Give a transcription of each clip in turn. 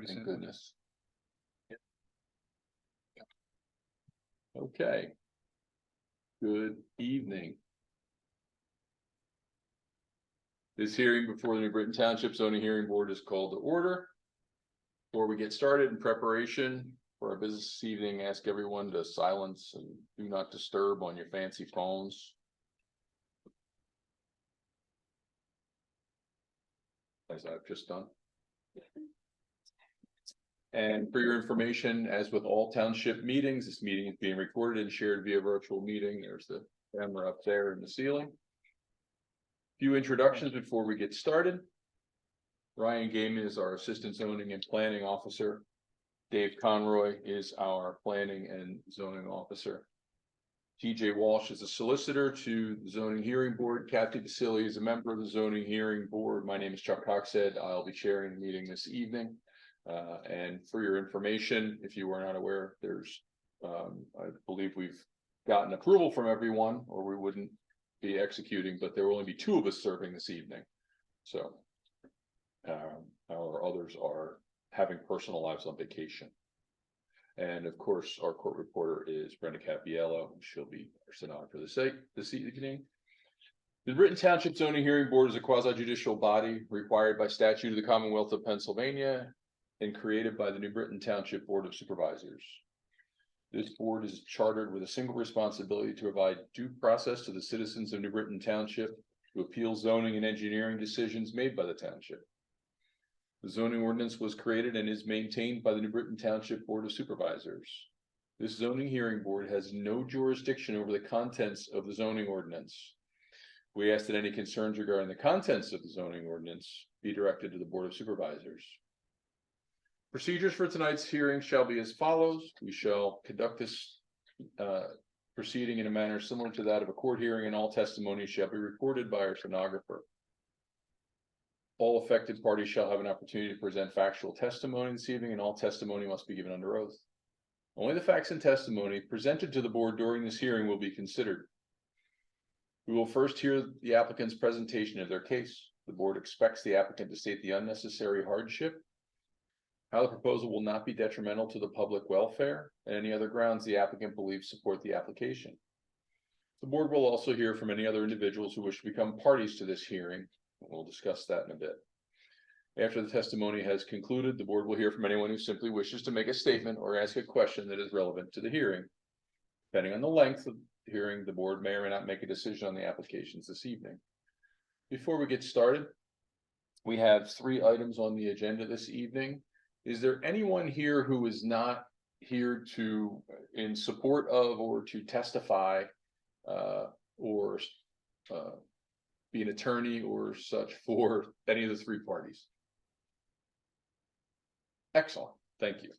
Thank goodness. Okay. Good evening. This hearing before the New Britain Township Zoning Hearing Board is called to order. Before we get started in preparation for our business this evening, ask everyone to silence and do not disturb on your fancy phones. As I've just done. And for your information, as with all township meetings, this meeting is being recorded and shared via virtual meeting. There's the camera up there in the ceiling. Few introductions before we get started. Ryan Gaiman is our Assistant Zoning and Planning Officer. Dave Conroy is our Planning and Zoning Officer. TJ Walsh is a solicitor to the Zoning Hearing Board. Kathy Vasili is a member of the Zoning Hearing Board. My name is Chuck Coxhead. I'll be chairing the meeting this evening. And for your information, if you are not aware, there's, I believe we've gotten approval from everyone, or we wouldn't be executing, but there will only be 2 of us serving this evening. So our others are having personal lives on vacation. And of course, our court reporter is Brenda Cappiello. She'll be our stenographer this evening. The Britain Township Zoning Hearing Board is a quasi-judicial body required by statute of the Commonwealth of Pennsylvania and created by the New Britain Township Board of Supervisors. This board is chartered with a single responsibility to provide due process to the citizens of New Britain Township to appeal zoning and engineering decisions made by the township. The zoning ordinance was created and is maintained by the New Britain Township Board of Supervisors. This zoning hearing board has no jurisdiction over the contents of the zoning ordinance. We ask that any concerns regarding the contents of the zoning ordinance be directed to the Board of Supervisors. Procedures for tonight's hearing shall be as follows. We shall conduct this proceeding in a manner similar to that of a court hearing, and all testimony shall be recorded by our stenographer. All affected parties shall have an opportunity to present factual testimony this evening, and all testimony must be given under oath. Only the facts and testimony presented to the board during this hearing will be considered. We will first hear the applicant's presentation of their case. The board expects the applicant to state the unnecessary hardship, how the proposal will not be detrimental to the public welfare, and any other grounds the applicant believes support the application. The board will also hear from any other individuals who wish to become parties to this hearing. We'll discuss that in a bit. After the testimony has concluded, the board will hear from anyone who simply wishes to make a statement or ask a question that is relevant to the hearing. Depending on the length of the hearing, the board may or may not make a decision on the applications this evening. Before we get started, we have 3 items on the agenda this evening. Is there anyone here who is not here to in support of or to testify or be an attorney or such for any of the 3 parties? Excellent, thank you.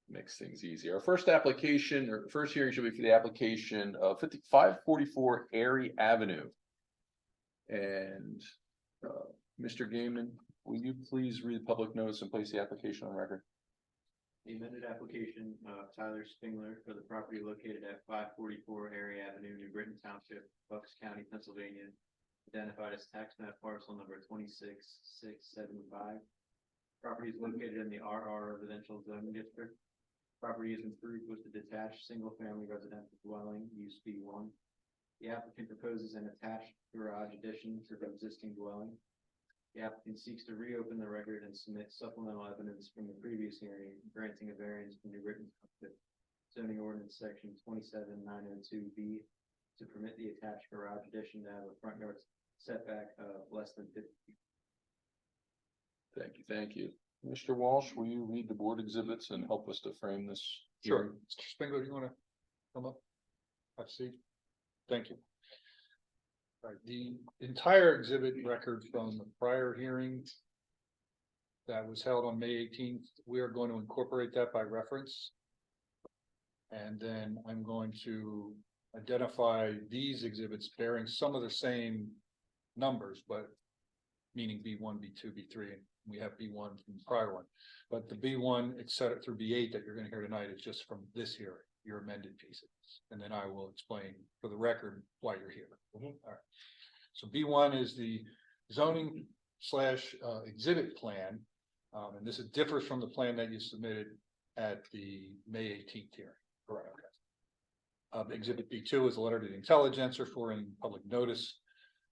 Makes things easy. Our first application or first hearing should be for the application of 544 Airy Avenue. And Mr. Gaiman, will you please read the public notice and place the application on record? The amended application of Tyler Spingler for the property located at 544 Airy Avenue, New Britain Township, Bucks County, Pennsylvania, identified as tax map parcel number 26675. Property is located in the RR residential zoning district. Property is improved with a detached single-family residential dwelling, use B1. The applicant proposes an attached garage addition to the existing dwelling. The applicant seeks to reopen the record and submit supplemental evidence from the previous hearing, granting a variance from the written zoning ordinance section 27902B to permit the attached garage addition to have a front yard setback of less than 50 feet. Thank you, thank you. Mr. Walsh, will you read the board exhibits and help us to frame this? Sure. hearing? Mr. Spingler, do you want to come up? Have a seat. Thank you. All right, the entire exhibit record from the prior hearing that was held on May 18th, we are going to incorporate that by reference. And then I'm going to identify these exhibits bearing some of the same numbers, but meaning B1, B2, B3, and we have B1 from the prior one. But the B1, etc. through B8 that you're going to hear tonight is just from this hearing, your amended pieces. And then I will explain for the record why you're here. All right. So B1 is the zoning / exhibit plan And this differs from the plan that you submitted at the May 18th hearing. Correct. Exhibit B2 is a letter to the intelligencer for any public notice.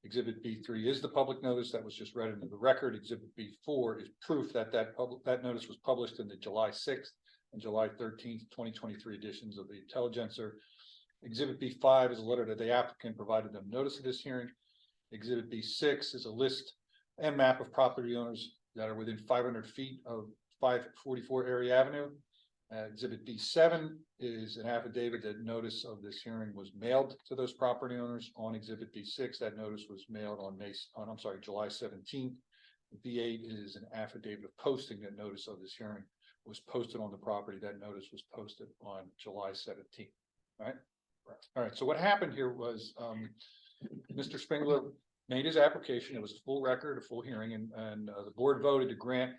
Exhibit B3 is the public notice that was just read into the record. Exhibit B4 is proof that that notice was published in the July 6th and July 13th, 2023 editions of the intelligencer. Exhibit B5 is a letter that the applicant provided them notice of this hearing. Exhibit B6 is a list and map of property owners that are within 500 feet of 544 Airy Avenue. Exhibit B7 is an affidavit that notice of this hearing was mailed to those property owners. On Exhibit B6, that notice was mailed on July 17th. B8 is an affidavit of posting that notice of this hearing was posted on the property. That notice was posted on July 17th. All right. All right. So what happened here was Mr. Spengler made his application. It was a full record, a full hearing, and the board voted to grant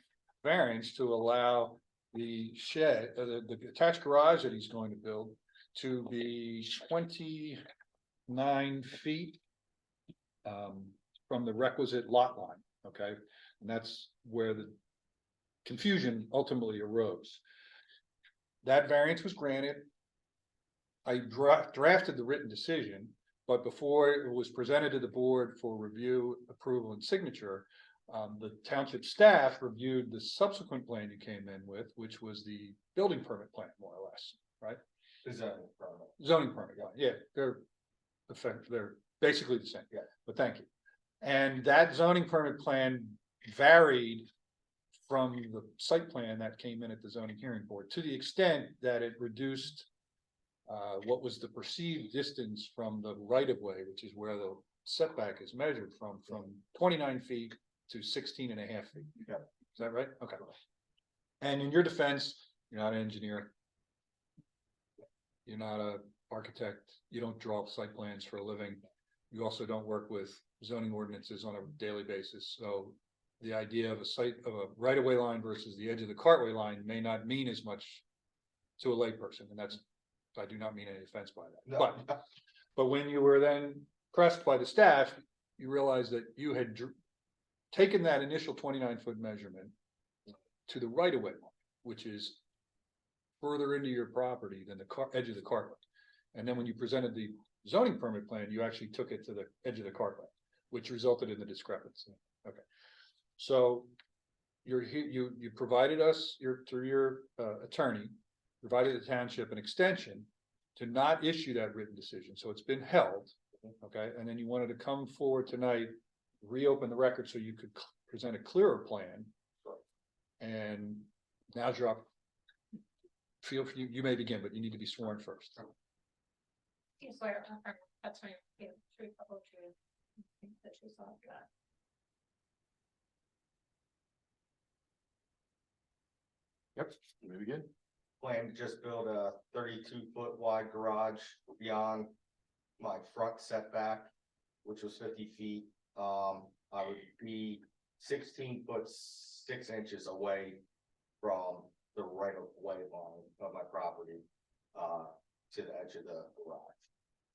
variance to allow the shed, the attached garage that he's going to build to be 29 feet from the requisite lot line, okay? And that's where the confusion ultimately arose. That variance was granted. I drafted the written decision, but before it was presented to the board for review, approval, and signature, the township staff reviewed the subsequent plan you came in with, which was the building permit plan, more or less, right? The zoning permit. Zoning permit, yeah, they're basically the same, Yeah. but thank you. And that zoning permit plan varied from the site plan that came in at the zoning hearing board to the extent that it reduced what was the perceived distance from the right of way, which is where the setback is measured from 29 feet to 16.5 feet. Yeah. Is that right? Okay. And in your defense, you're not an engineer. You're not an architect. You don't draw site plans for a living. You also don't work with zoning ordinances on a daily basis. So the idea of a right-of-way line versus the edge of the cartway line may not mean as much to a layperson. And I do not mean any offense by that. No. But when you were then pressed by the staff, you realized that you had taken that initial 29-foot measurement to the right-of-way line, which is further into your property than the edge of the cartway. And then when you presented the zoning permit plan, you actually took it to the edge of the cartway, which resulted in the discrepancy. Okay. So you provided us through your attorney, provided the township an extension to not issue that written decision. So it's been held. Okay. And then you wanted to come forward tonight, reopen the record so you could present a clearer plan. And now you may begin, but you need to be sworn first. You swear, that's my true public truth. That you saw that. Yep, you may begin. Plan to just build a 32-foot wide garage beyond my front setback, which was 50 feet. I would be 16 foot 6 inches away from the right of way line of my property, to the edge of the garage.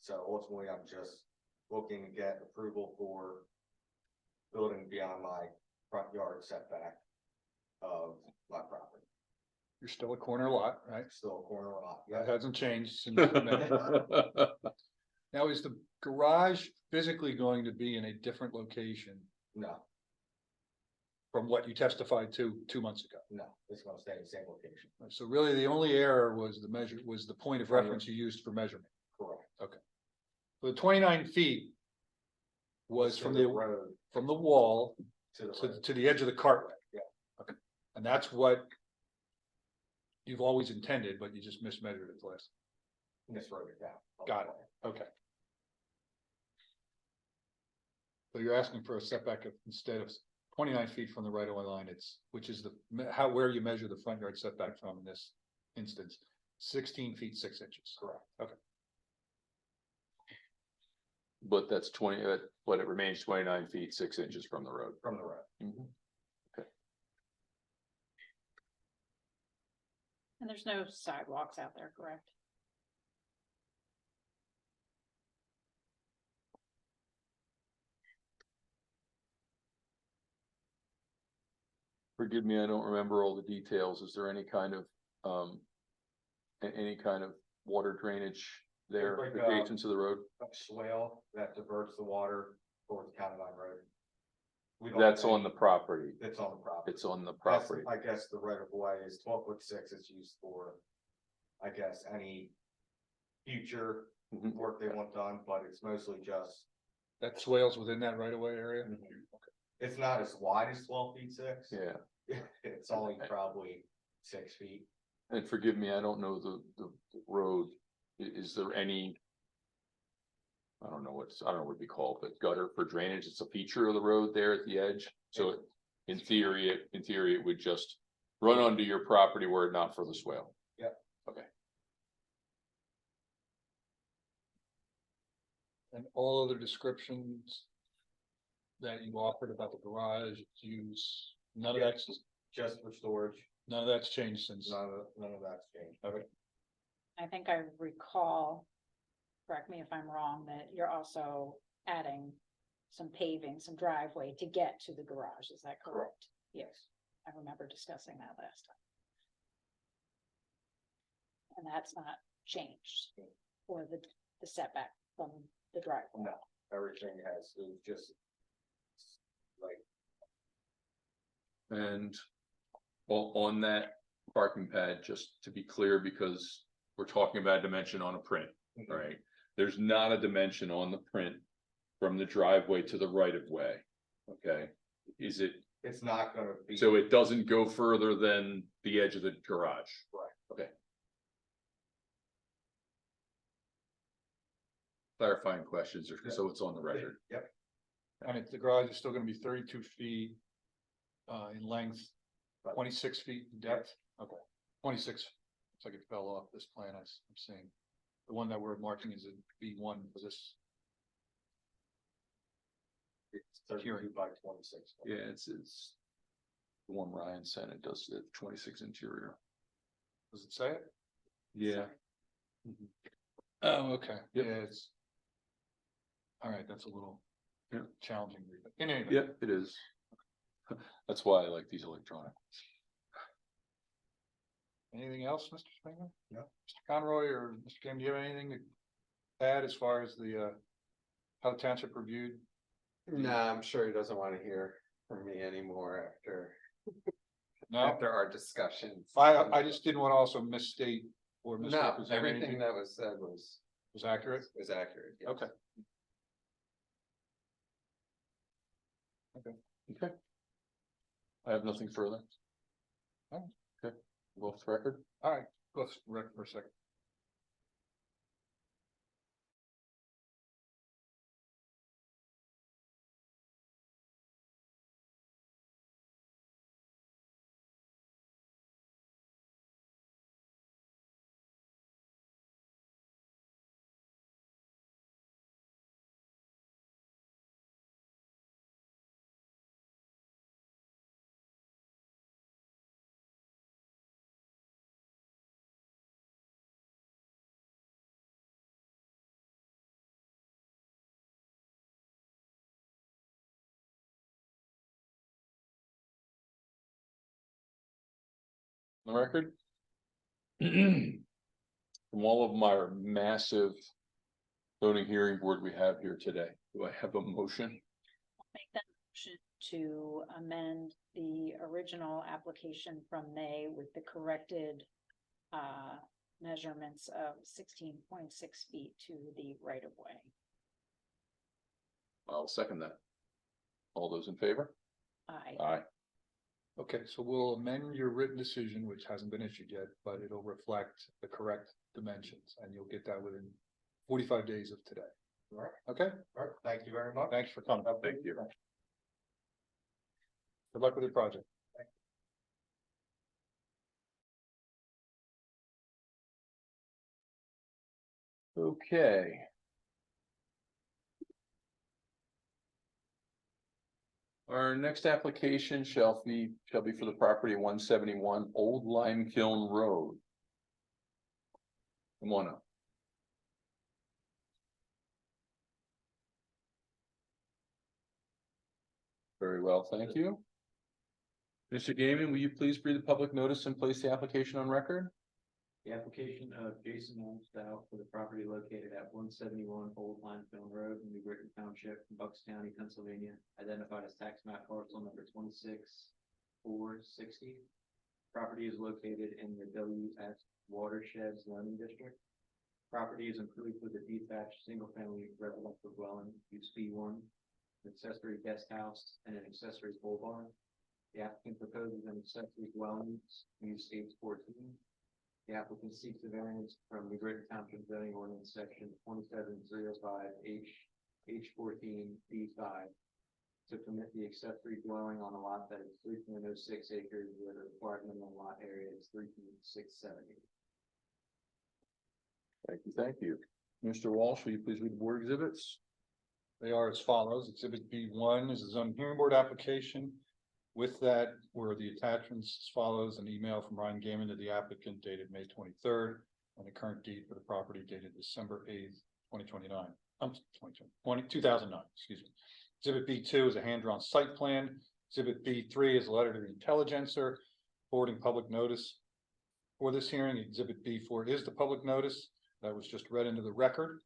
So ultimately, I'm just looking to get approval for building beyond my front yard setback of my property. You're still a corner lot, right? Still a corner lot. That Yeah. hasn't changed since. Now, is the garage physically going to be in a different location No, from what you testified to 2 months ago? no, it's gonna stay in the same location. So really, the only error was the point of reference you used for measurement. Correct. So the 29 feet was To from the the road wall to the road. to the edge of the cartway. Yeah. Okay. And that's what you've always intended, but you just mismeasured it last. Miswrote it down. Got it. Okay. So you're asking for a setback of, instead of 29 feet from the right of way line, which is where you measure the front yard setback from in this instance, 16 feet 6 inches. Correct. But that's 20, but it remains 29 feet 6 inches from the road. From the road. And there's no sidewalks out there, correct? Forgive me, I don't remember all the details. Is there any kind of, any kind of water drainage there There's like, adjacent to the road? A swale that diverts the water towards County Line Road. We don't That's have on the any- property. It's on the property. It's on the That's- property. I guess the right of way is 12'6" is used for, I guess, any future Mhm. work they want done, but it's mostly just, That swales within that right of way area? it's not as wide as 12'6". Yeah, It's only probably 6 feet. and forgive me, I don't know the road. Is there any? I don't know what it'd be called, but gutter for drainage. It's a feature of the road there at the edge. So in theory, it would just run onto your property were it not for the swale. Yep. Okay. And all other descriptions that you offered about the garage, use, none of that's, Just for storage, none of that's changed since. none of that's changed. Okay. I think I recall, correct me if I'm wrong, that you're also adding some paving, some driveway to get to the garage, is that correct? Yes, I remember discussing that last time. And that's not changed, or the setback from the driveway. No. Everything has, it was just like, And on that parking pad, just to be clear, because we're talking about dimension on a print, right? There's not a dimension on the print from the driveway to the right of way. Okay, is it, it's not gonna be. so it doesn't go further than the edge of the garage? Right. Okay. Clarifying questions, or so it's on the record. Yep, And the garage is still gonna be 32 feet in length, 26 feet in depth, okay, 26. Looks like it fell off this plan I'm seeing. The one that we're marking is a B1, was this? it's 32 by 26. Yeah, it's the one Ryan sent, it does the 26 interior. Does it say it? Yeah. Oh, okay, yeah, Yep. it's. All right, that's a little. Yeah. Challenging, to read, but in any event. Yep, it is. That's why I like these electronic. Anything else, Mr. Spangler? No. Mr. Conroy or Mr. Kim, do you have anything to add as far as the, how the township reviewed? Nah, I'm sure he doesn't want to hear from me anymore No, after our discussions. I just didn't want to also misstate or No, misrepresent everything anything. that was said was accurate? accurate. yes. Okay. Okay. I have nothing further. Alright. Okay, go off the record. All right, let's rec for a second. The record. From all of my massive zoning hearing board we have here today, do I have a motion? Make that motion to amend the original application from May with the corrected measurements of 16.6 feet to the right of way. I'll second that. All those in favor? I Aye. Okay, so we'll amend your written decision, which hasn't been issued yet, but it'll reflect the correct dimensions, and you'll get that within 45 days of today. All right. Okay, All right, thank you very much. thanks for coming. Thank you. Good luck with your project. Okay. Our next application shall be for the property 171 Old Limekiln Road. Come on up. Very well, thank you. Mr. Gaiman, will you please read the public notice and place the application on record? The application of Jason Lonsdale for the property located at 171 Old Limekiln Rd, New Britain Township, Bucks County, Pennsylvania, identified as tax map parcel number 26460. Property is located in the WS Watershed zoning district. Property is improved with a detached single-family residential dwelling, use B1, an accessory guest house, and an accessory pole barn. The applicant proposes an accessory dwelling, use H14. The applicant seeks a variance from the Britain Township zoning ordinance section 2705 H14 B5 to permit the accessory dwelling on a lot that is 3.06 acres where the required minimum lot area is 3.670. Thank you, thank you. Mr. Walsh, will you please read the board exhibits? They are as follows. Exhibit B1 is a zoning hearing board application. With that were the attachments as follows: an email from Ryan Gaiman to the applicant dated May 23rd, and the current deed for the property dated December 8th, 2029. 2009, excuse me. Exhibit B2 is a hand-drawn site plan. Exhibit B3 is a letter to the Intelligencer forwarding public notice for this hearing. Exhibit B4 is the public notice that was just read into the record.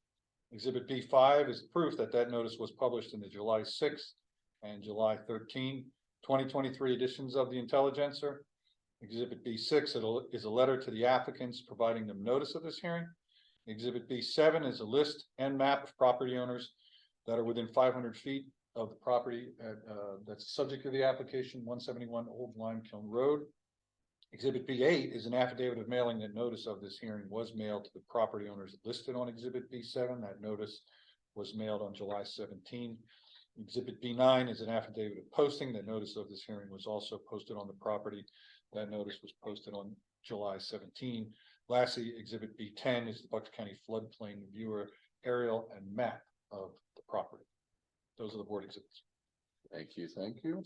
Exhibit B5 is proof that that notice was published in the July 6th and July 13, 2023 editions of the Intelligencer. Exhibit B6 is a letter to the applicants providing them notice of this hearing. Exhibit B7 is a list and map of property owners that are within 500 feet of the property that's subject to the application, 171 Old Limekiln Rd. Exhibit B8 is an affidavit of mailing that notice of this hearing was mailed to the property owners listed on Exhibit B7. That notice was mailed on July 17. Exhibit B9 is an affidavit of posting. The notice of this hearing was also posted on the property. That notice was posted on July 17. Lastly, Exhibit B10 is the Bucks County floodplain viewer aerial and map of the property. Those are the board exhibits. Thank you, thank you.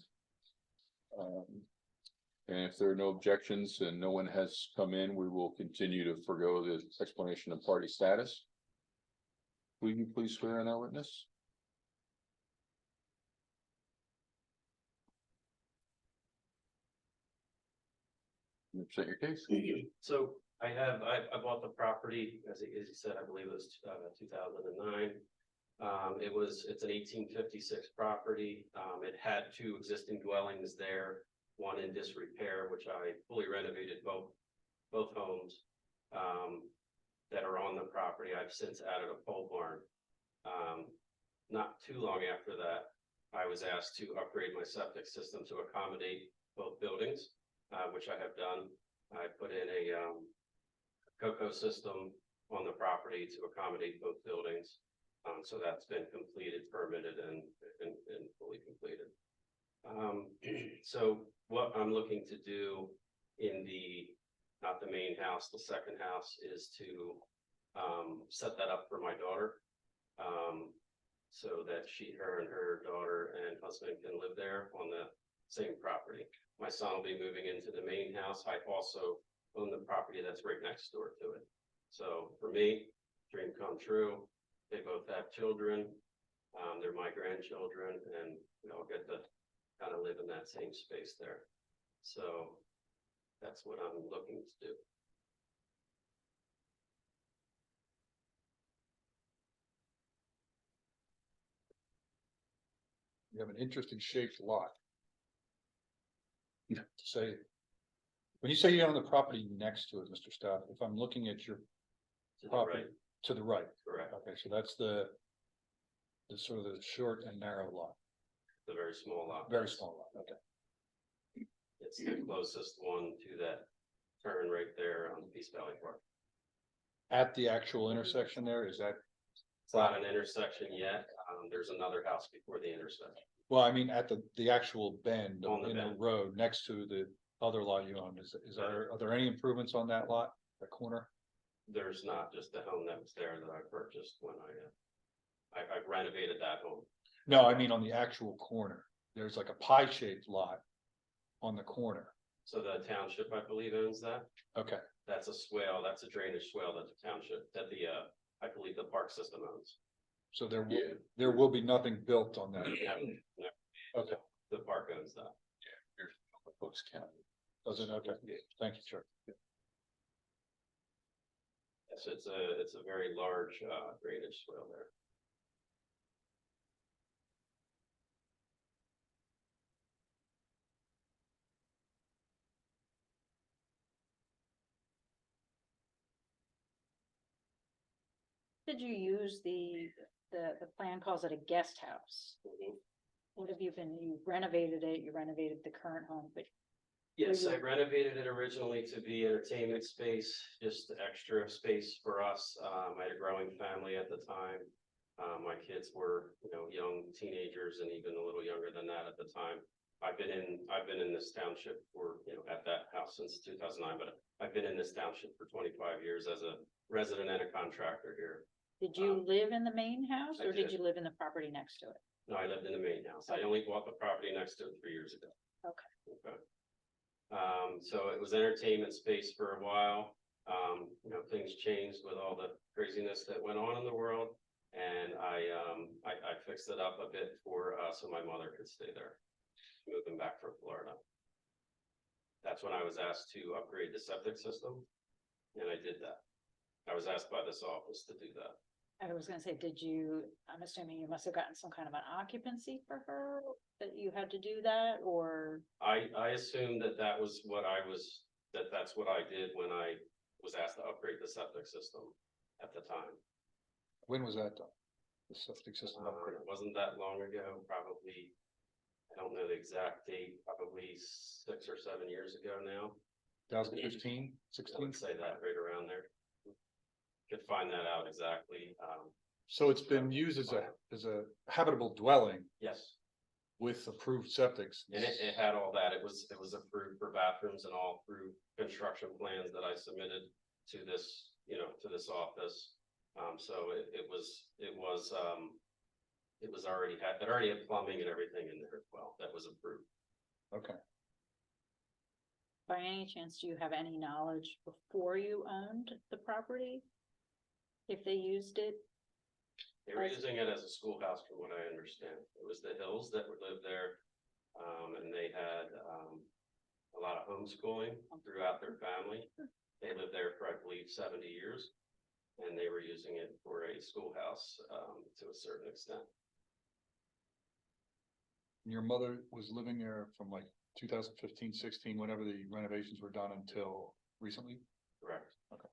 And if there are no objections and no one has come in, we will continue to forego the explanation of party status. Will you please swear in our witness? Can you present your case? So I bought the property, as he said, I believe it was 2009. It's an 1856 property. It had two existing dwellings there, one in disrepair, which I fully renovated both homes that are on the property. I've since added a pole barn. Not too long after that, I was asked to upgrade my septic system to accommodate both buildings, which I have done. I put in a COCO system on the property to accommodate both buildings. So that's been completed, permitted, and fully completed. So what I'm looking to do in not the main house, the second house, is to set that up for my daughter, so that her and her daughter and husband can live there on the same property. My son will be moving into the main house. I also own the property that's right next door to it. So for me, dream come true. They both have children. They're my grandchildren, and we all get to kind of live in that same space there. So that's what I'm looking to do. You have an interesting shaped lot. To say, when you say you own the property next to it, Mr. Stout, if I'm looking at your To the property right, to the right, correct. okay, so that's the sort of the short and narrow lot, The very small lot. very small lot, okay. It's the closest one to that turn right there on Peace Valley Park. At the actual intersection there, is that, It's not an intersection yet. There's another house before the intersection. well, I mean, at the actual bend On the in the bend. road next to the other lot you own, are there any improvements on that lot, that corner? There's not, just the home that was there that I purchased when I renovated that home. No, I mean, on the actual corner, there's like a pie shaped lot on the corner, So the township, I believe, owns that. okay. That's a swale, that's a drainage swale that the township, that I believe the park system owns. So there Yeah. there will be nothing built on that, No, okay. the park owns that. Here's the public Bucks County. Does it? Okay, thank you, Chuck. Yes, it's a very large, drainage swale there. Did you use the plan calls it a guest house? What have you you renovated it, you renovated the current home, but Yes, I renovated it originally to be entertainment space, just extra space for us. I had a growing family at the time. My kids were, young teenagers and even a little younger than that at the time. I've been in this township for, at that house since 2009, but I've been in this township for 25 years as a resident and a contractor here. did you live in the main house I or did did. you live in the property next to it? No, I lived in the main house. I only bought the property next to it 3 years ago. Okay. Okay. So it was entertainment space for a while. Things changed with all the craziness that went on in the world. And I fixed it up a bit so my mother could stay there, moving back from Florida. That's when I was asked to upgrade the septic system, and I did that. I was asked by this office to do that. I was gonna say, I'm assuming you must have gotten some kind of an occupancy for her, that you had to do that, or? I assumed that's what I did when I was asked to upgrade the septic system at the time. When was that done? The septic system upgrade? It wasn't that long ago, probably, I don't know the exact date, probably 6 or 7 years ago now. 2015, I 16? would say that right around there. Could find that out exactly. So it's been used as a habitable dwelling Yes, with approved septics. and it had all that. It was approved for bathrooms and all through construction plans that I submitted to this, to this office. So it already had plumbing and everything in there as well. That was approved. Okay. By any chance, do you have any knowledge before you owned the property? If they used it? They were using it as a schoolhouse from what I understand. It was the Hills that would live there. And they had, a lot of homeschooling throughout their family. They lived there for, I believe, 70 years. And they were using it for a schoolhouse, to a certain extent. Your mother was living there from like 2015, 16, whenever the renovations were done until recently? Correct. Okay.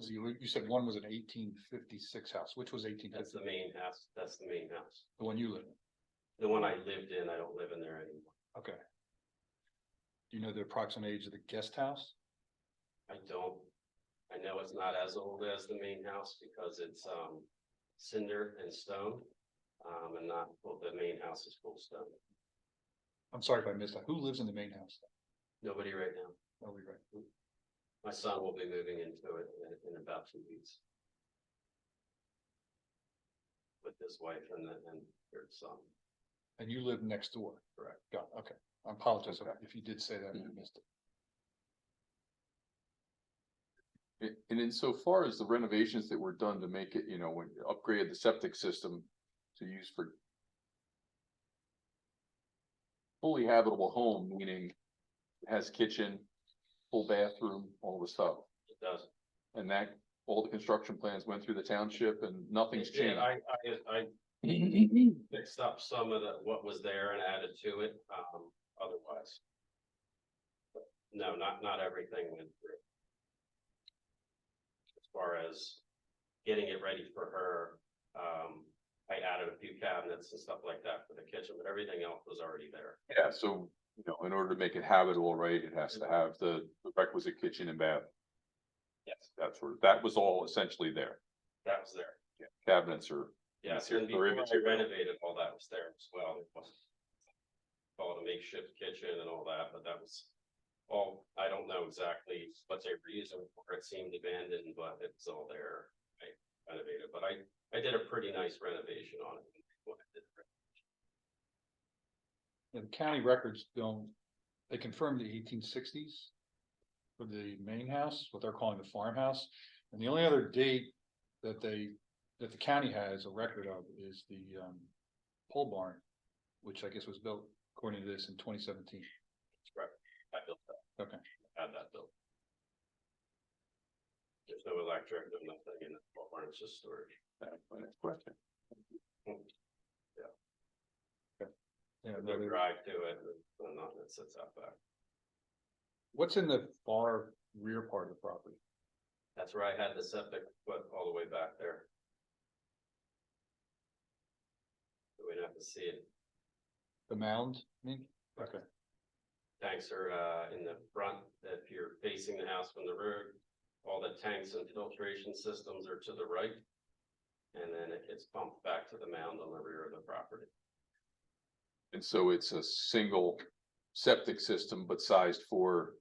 So you said one was an 1856 house. Which was 1850? That's the main house. That's the main house. The one you live in? The one I lived in, I don't live in there anymore. Okay. Do you know the approximate age of the guest house? I don't. I know it's not as old as the main house because it's cinder and stone. And not, well, the main house is full stone. I'm sorry if I missed that. Who lives in the main house? Nobody right now. Oh, you're right. My son will be moving into it in about 2 weeks. With his wife and their son. And you live next door? Correct. Got it. Okay. I apologize if you did say that and I missed it. And insofar as the renovations that were done to make it, when you upgraded the septic system to use for fully habitable home, meaning it has kitchen, full bathroom, all the stuff. It does. And that, all the construction plans went through the township and nothing's It did. changed. I fixed up some of what was there and added to it, otherwise. But no, not everything went through. As far as getting it ready for her, I added a few cabinets and stuff like that for the kitchen, but everything else was already there. Yeah, so, in order to make it habitable, right, it has to have the requisite kitchen and bath. Yes, That was all essentially there. that was there. Yeah, cabinets are. Yes, They're and before I immaterial. renovated, all that was there as well. It was called a makeshift kitchen and all that, but that was all, I don't know exactly what they were using for. It seemed abandoned, but it's all there. I renovated, but I did a pretty nice renovation on it. When I did the And the county records they confirmed the 1860s for the main house, what they're calling the farmhouse. And the only other date that they that the county has a record of is the, pole barn, which I guess was built according to this in 2017. I built that. Okay. Had that built. There's no electric, no nothing in it, barn, it's just storage. That's my next question. Yeah, No drive to it, and nothing that sits out back. what's in the far rear part of the property? That's where I had the septic put all the way back there. We'd have to see it. The mound, I mean? Okay, Tanks are in the front, if you're facing the house from the road, all the tanks and filtration systems are to the right. And then it gets pumped back to the mound on the rear of the property. And so it's a single septic system, but sized for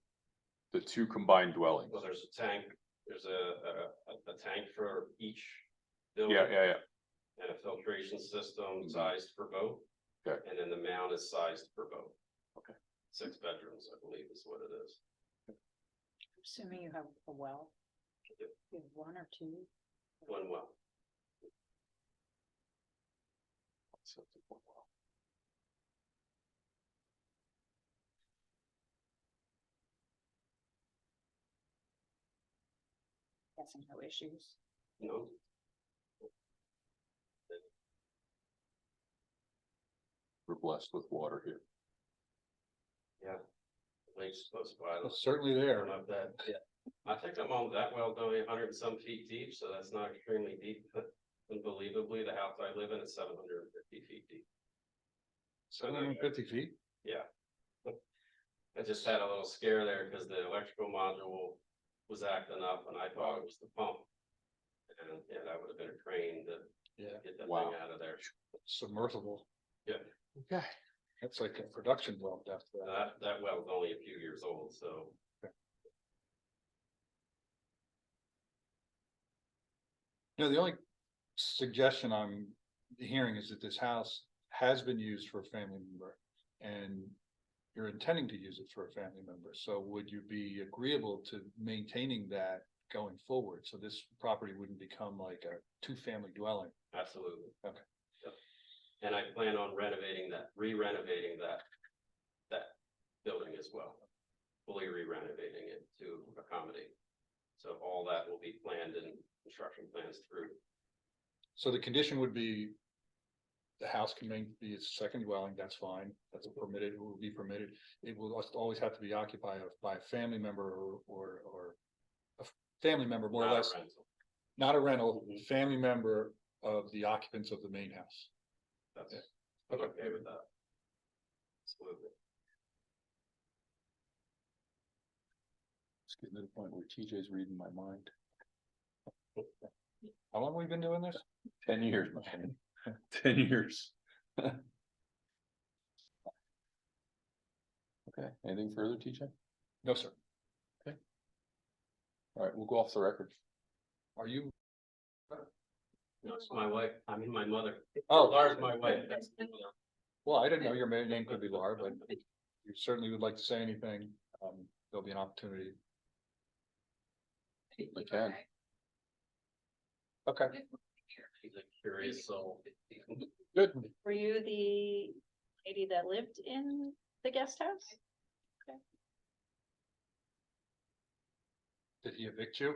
the two combined dwellings. Well, there's a tank, there's a tank for each Yeah, building. yeah, yeah. And a filtration system sized for both. Okay. And then the mound is sized for both. Okay. 6 bedrooms, I believe is what it is. Assuming you have a well. Yep. You have one or two. 1 well. Guessing no issues. No. We're blessed with water here. Yeah. Lake's close by. it's certainly there. Of that, yeah. I think I'm on that well, only 100 and some feet deep, so that's not extremely deep, but unbelievably, the house I live in is 750 feet deep. 750 feet? Yeah. I just had a little scare there because the electrical module was acting up and I thought it was the pump. And yeah, that would have been a crane to Yeah, get that Wow. thing out of there. submersible. Yeah. Okay. That's like a production well depth. That well's only a few years old, so. You know, the only suggestion I'm hearing is that this house has been used for a family member. And you're intending to use it for a family member, so would you be agreeable to maintaining that going forward? So this property wouldn't become like a 2-family dwelling. Absolutely. Okay. Yep. And I plan on renovating that, re-renovating that building as well. Fully re-renovating it to accommodate. So all that will be planned in construction plans through. So the condition would be the house can be its second dwelling, that's fine, that's permitted, it will be permitted. It will always have to be occupied by a family member or a family member, more or Not a less, rental. not a rental, family member of the occupants of the main house. That's, Yeah. I'm okay with that. Absolutely. It's getting to the point where TJ's reading my mind. How long have we been doing this? 10 years, my friend. 10 years. Okay, anything further, TJ? No, sir. All right, we'll go off the record. Are you? No, it's my wife, I mean, my mother. Oh. Laura's my wife. That's Well, I didn't know your maiden name could be Laura, but if you certainly would like to say anything, there'll be an opportunity. I can. Okay, She's a curious soul. good. Were you the lady that lived in the guest house? Did he evict you?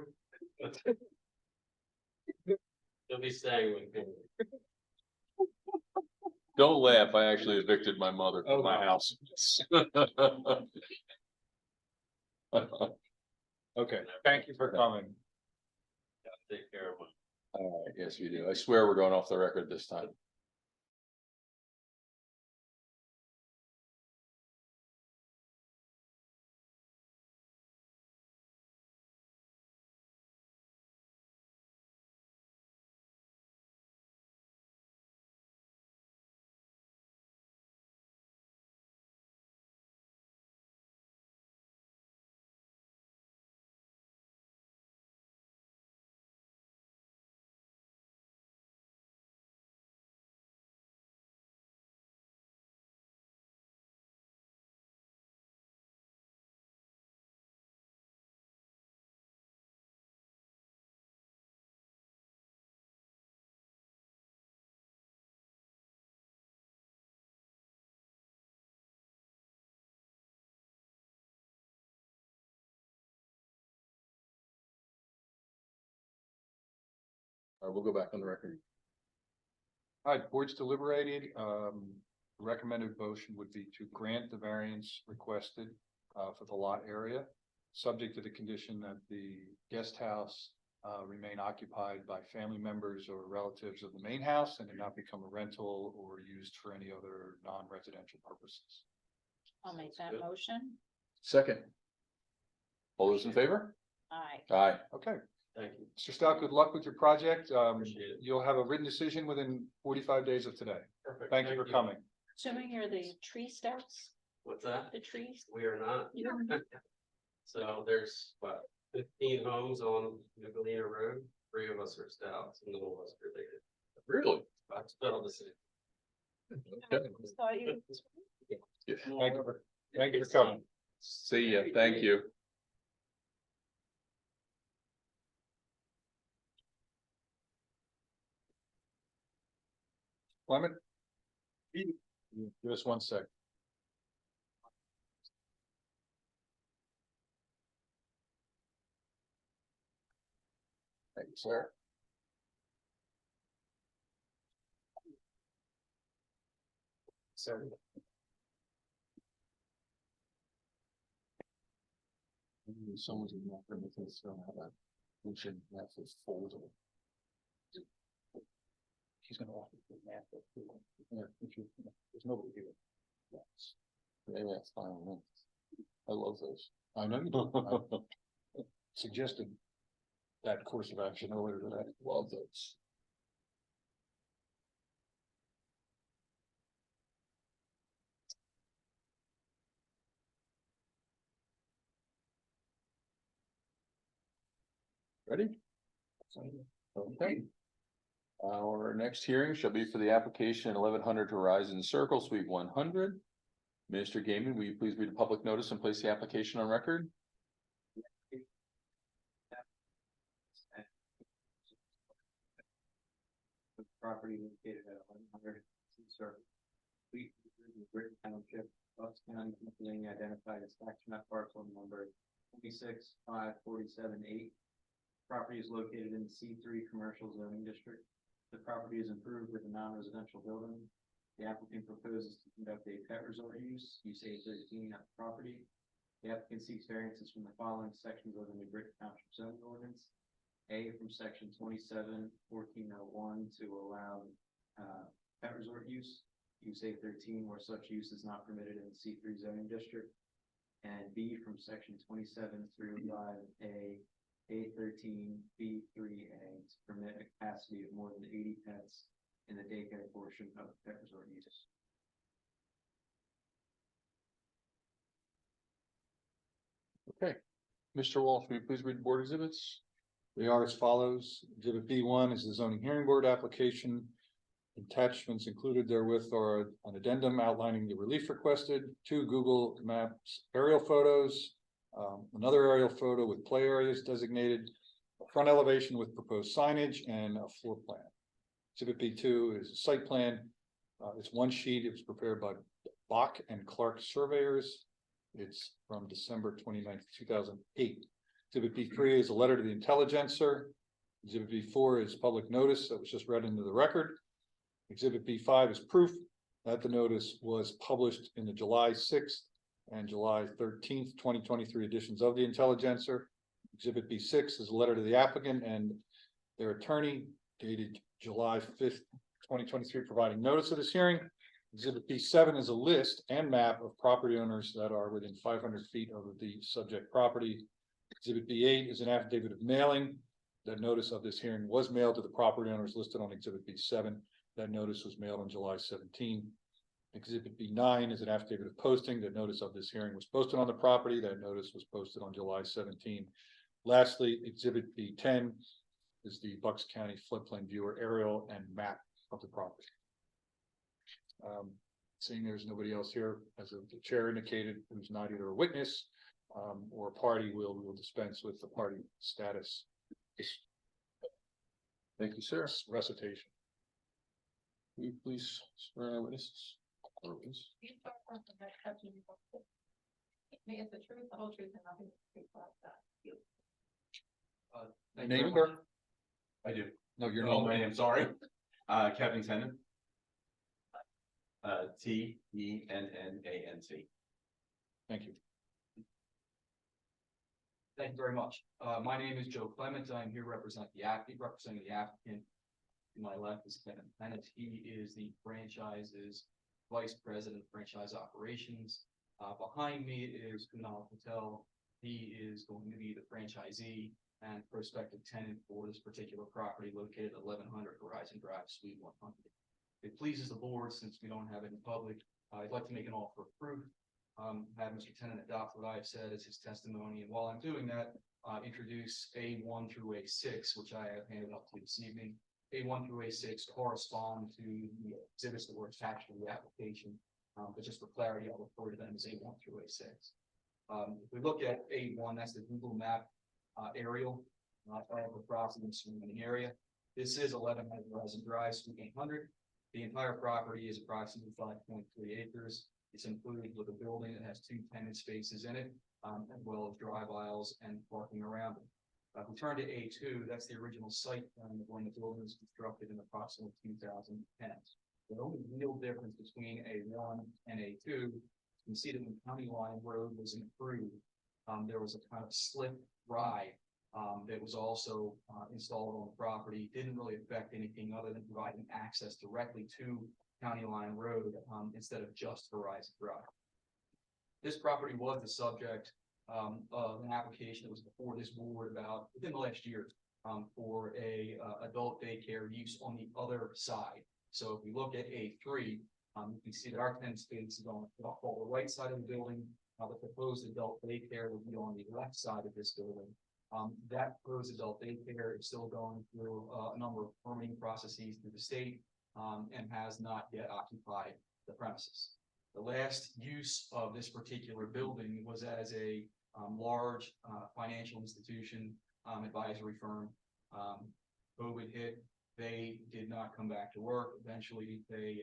He'll be staying with me. Don't laugh, I actually evicted my mother Oh, from my wow. house. Okay, thank you for coming. Take care of my. All right, yes, you do. I swear we're going off the record this time. We'll go back on the record. All right, board's deliberated, recommended motion would be to grant the variance requested, for the lot area. Subject to the condition that the guest house, remain occupied by family members or relatives of the main house and it not become a rental or used for any other non-residential purposes. I'll make Sounds that good. motion. Second. All those in favor? Aye. Aye. Okay, Thank you. Mr. Stout, good luck with your project. Appreciate it. You'll have a written decision within 45 days of today. Perfect. Thank you for coming. Assuming you're the tree stouts, What's that? the trees. We are not. So there's what, 15 homes on Untitled Road. 3 of us are stouts and the one of us are bigger. Really? That's about the same. Okay. Just thought you- Yeah. Thank you for coming. See ya. Thank you. Clement? Give us 1 sec. Thank you, sir. Sorry. Someone's in that room, it's gonna have a, we should have this folder. He's gonna offer the map. Yeah, there's nobody here. Yes. Maybe that's fine with me. I love those. I know you do. Suggested that course of action earlier today. Love those. Ready? Okay. Our next hearing shall be for the application 1100 Horizon Circle Suite 100. Mr. Gaiman, will you please read the public notice and place the application on record? The property located at 1100 Cir Suite, Britain Township, Bucks County, Pennsylvania, identified as tax map parcel number 265478. Property is located in the C3 Commercial Zoning District. The property is improved with a non-residential building. The applicant proposes to conduct a pet resort use A13 at the property. The applicant seeks variances from the following sections of the New Britain Township zoning ordinance. A, from section 27-1401 to allow pet resort use A13 where such use is not permitted in the C3 zoning district. And B, from section 27-5A, A13, B3A to permit a capacity of more than 80 pets in the daycare portion of pet resort use. Okay. Mr. Walsh, will you please read the board exhibits? They are as follows. Exhibit B1 is the zoning hearing board application. Attachments included therewith are an addendum outlining the relief requested, 2 Google Maps aerial photos, another aerial photo with play areas designated, a front elevation with proposed signage, and a floor plan. Exhibit B2 is a site plan. It's 1 sheet. It was prepared by Bach and Clark surveyors. It's from December 29th, 2008. Exhibit B3 is a letter to the Intelligencer. Exhibit B4 is public notice that was just read into the record. Exhibit B5 is proof that the notice was published in the July 6th and July 13th, 2023 editions of the Intelligencer. Exhibit B6 is a letter to the applicant and their attorney dated July 5th, 2023, providing notice of this hearing. Exhibit B7 is a list and map of property owners that are within 500 feet of the subject property. Exhibit B8 is an affidavit of mailing. That notice of this hearing was mailed to the property owners listed on Exhibit B7. That notice was mailed on July 17. Exhibit B9 is an affidavit of posting. That notice of this hearing was posted on the property. That notice was posted on July 17. Lastly, Exhibit B10 is the Bucks County floodplain viewer aerial and map of the property. Seeing there's nobody else here, as the chair indicated, who's not either a witness or a party, we will dispense with the party status Thank you, sir. recitation. Will you please swear our witnesses? Or witness? May it's the truth, the whole truth, and nothing but the truth. Name her. I do. No, your Oh, name. I'm sorry. Kevin Tennant. Tennant. Thank you. Thank you very much. My name is Joe Clement. I'm here representing the applicant. To my left is Kevin Tennant. He is the franchise's vice president of franchise operations. Behind me is Kunal Patel. He is going to be the franchisee and prospective tenant for this particular property located at 1100 Horizon Drive, Suite 100. It pleases the board, since we don't have it in public, I'd like to make an offer of proof. Have Mr. Tennant adopt what I've said as his testimony, and while I'm doing that, introduce A1 through A6, which I have handed up to you this evening. A1 through A6 correspond to the exhibits that were attached to the application, but just for clarity, I'll refer to them as A1 through A6. If we look at A1, that's the Google map aerial of the property and surrounding area. This is 1100 Horizon Drive, Suite 800. The entire property is approximately 5.3 acres. It's included with a building that has 2 tenant spaces in it, as well as drive aisles and parking around it. If we turn to A2, that's the original site plan of when the building was constructed in approximately 2010. The only real difference between A1 and A2, you can see that when County Line Road was improved, there was a kind of slip ride that was also installed on the property. Didn't really affect anything other than providing access directly to County Line Road instead of just Horizon Drive. This property was the subject of an application that was before this board about within the last year for a adult daycare use on the other side. So if we look at A3, you can see that our tenant space is on the right side of the building. The proposed adult daycare would be on the left side of this building. That proposed adult daycare is still going through a number of permitting processes through the state and has not yet occupied the premises. The last use of this particular building was as a large financial institution advisory firm. COVID hit, they did not come back to work. Eventually they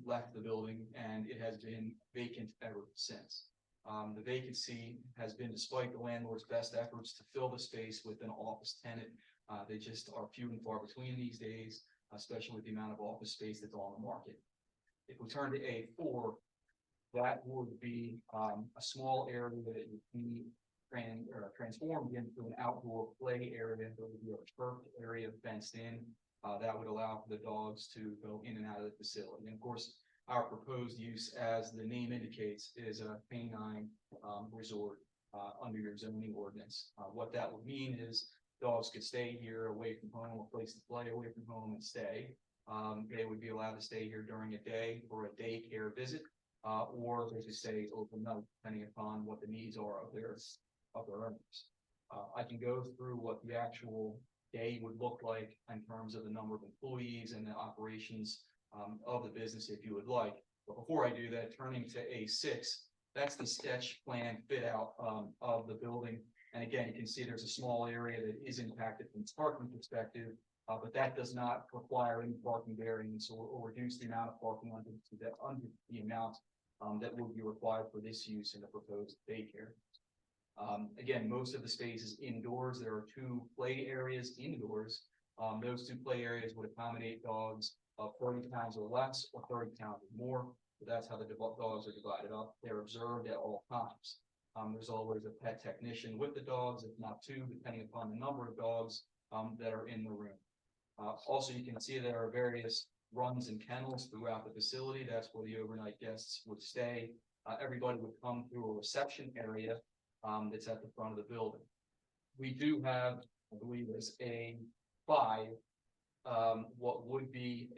left the building and it has been vacant ever since. The vacancy has been, despite the landlord's best efforts to fill the space with an office tenant, they just are few and far between these days, especially with the amount of office space that's on the market. If we turn to A4, that would be a small area that would be transformed into an outdoor play area. There would be a turf area fenced in that would allow for the dogs to go in and out of the facility. And of course, our proposed use, as the name indicates, is a canine resort under your zoning ordinance. What that would mean is dogs could stay here away from home, a place to play away from home and stay. They would be allowed to stay here during a day for a daycare visit, or they could stay overnight, depending upon what the needs are of their owners. I can go through what the actual day would look like in terms of the number of employees and the operations of the business if you would like. But before I do that, turning to A6, that's the sketch plan fit out of the building. And again, you can see there's a small area that is impacted from a parking perspective, but that does not require any parking variance or reduce the amount of parking under the amount that would be required for this use in the proposed daycare. Again, most of the space is indoors. There are 2 play areas indoors. Those 2 play areas would accommodate dogs of 30 pounds or less or 30 pounds or more. So that's how the dogs are divided up. They're observed at all times. There's always a pet technician with the dogs, if not 2, depending upon the number of dogs that are in the room. Also, you can see there are various runs and kennels throughout the facility. That's where the overnight guests would stay. Everybody would come through a reception area that's at the front of the building. We do have, I believe, there's A5, what would be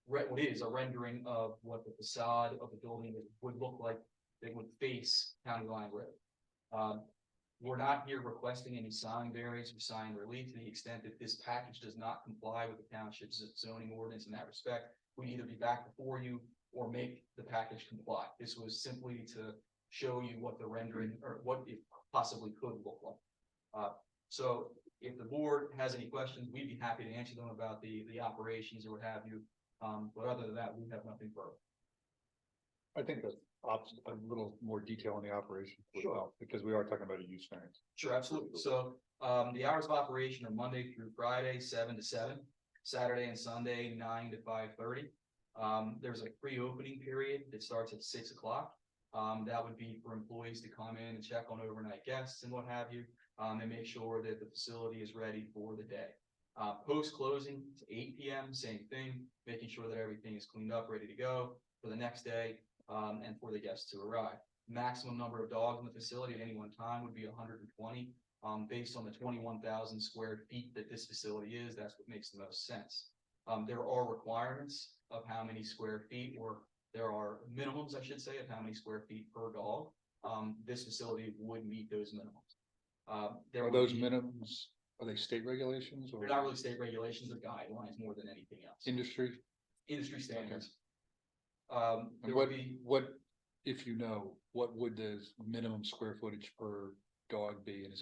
what is a rendering of what the facade of the building would look like. They would face County Line Road. We're not here requesting any sign variance or sign relief to the extent that this package does not comply with the township's zoning ordinance in that respect. We'd either be back before you or make the package comply. This was simply to show you what the rendering or what it possibly could look like. So if the board has any questions, we'd be happy to answer them about the operations or what have you. But other than that, we have nothing further. I think that a little more detail on the operation would Sure. help, because we are talking about a use variance. Sure, absolutely. So, the hours of operation are Monday through Friday, 7 to 7, Saturday and Sunday, 9 to 5:30. There's a pre-opening period that starts at 6 o'clock. That would be for employees to come in and check on overnight guests and what have you, and make sure that the facility is ready for the day. Post-closing to 8 p.m., same thing, making sure that everything is cleaned up, ready to go for the next day, and for the guests to arrive. Maximum number of dogs in the facility at any one time would be 120. Based on the 21,000 square feet that this facility is, that's what makes the most sense. There are requirements of how many square feet, or there are minimums, I should say, of how many square feet per dog. This facility would meet those minimums. There Are would those be- minimums, are they state regulations or They're not really state regulations or guidelines more than anything else. industry? Industry standards. And There what, would be, if you know, what would the minimum square footage per dog be, and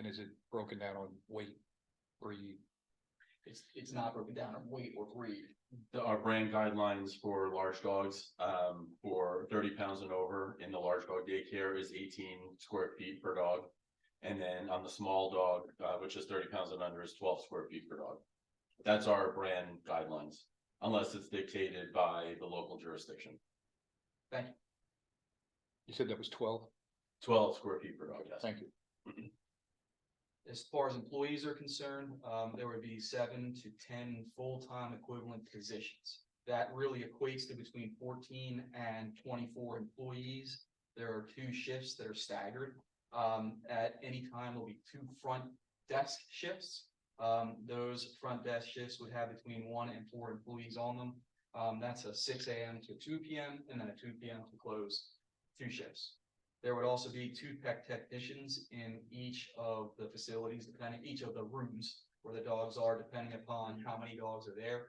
is it broken down on weight, breed? it's not broken down in weight or breed. Our brand guidelines for large dogs, for 30 pounds and over in the large dog daycare is 18 square feet per dog. And then on the small dog, which is 30 pounds and under, is 12 square feet per dog. That's our brand guidelines, unless it's dictated by the local jurisdiction. Thank you. You said that was 12? 12 square feet per dog, yes. Thank you. As far as employees are concerned, there would be 7 to 10 full-time equivalent positions. That really equates to between 14 and 24 employees. There are 2 shifts that are staggered. At any time, there'll be 2 front desk shifts. Those front desk shifts would have between 1 and 4 employees on them. That's a 6 a.m. to 2 p.m. and then a 2 p.m. to close, 2 shifts. There would also be 2 pet technicians in each of the facilities, depending, each of the rooms where the dogs are, depending upon how many dogs are there.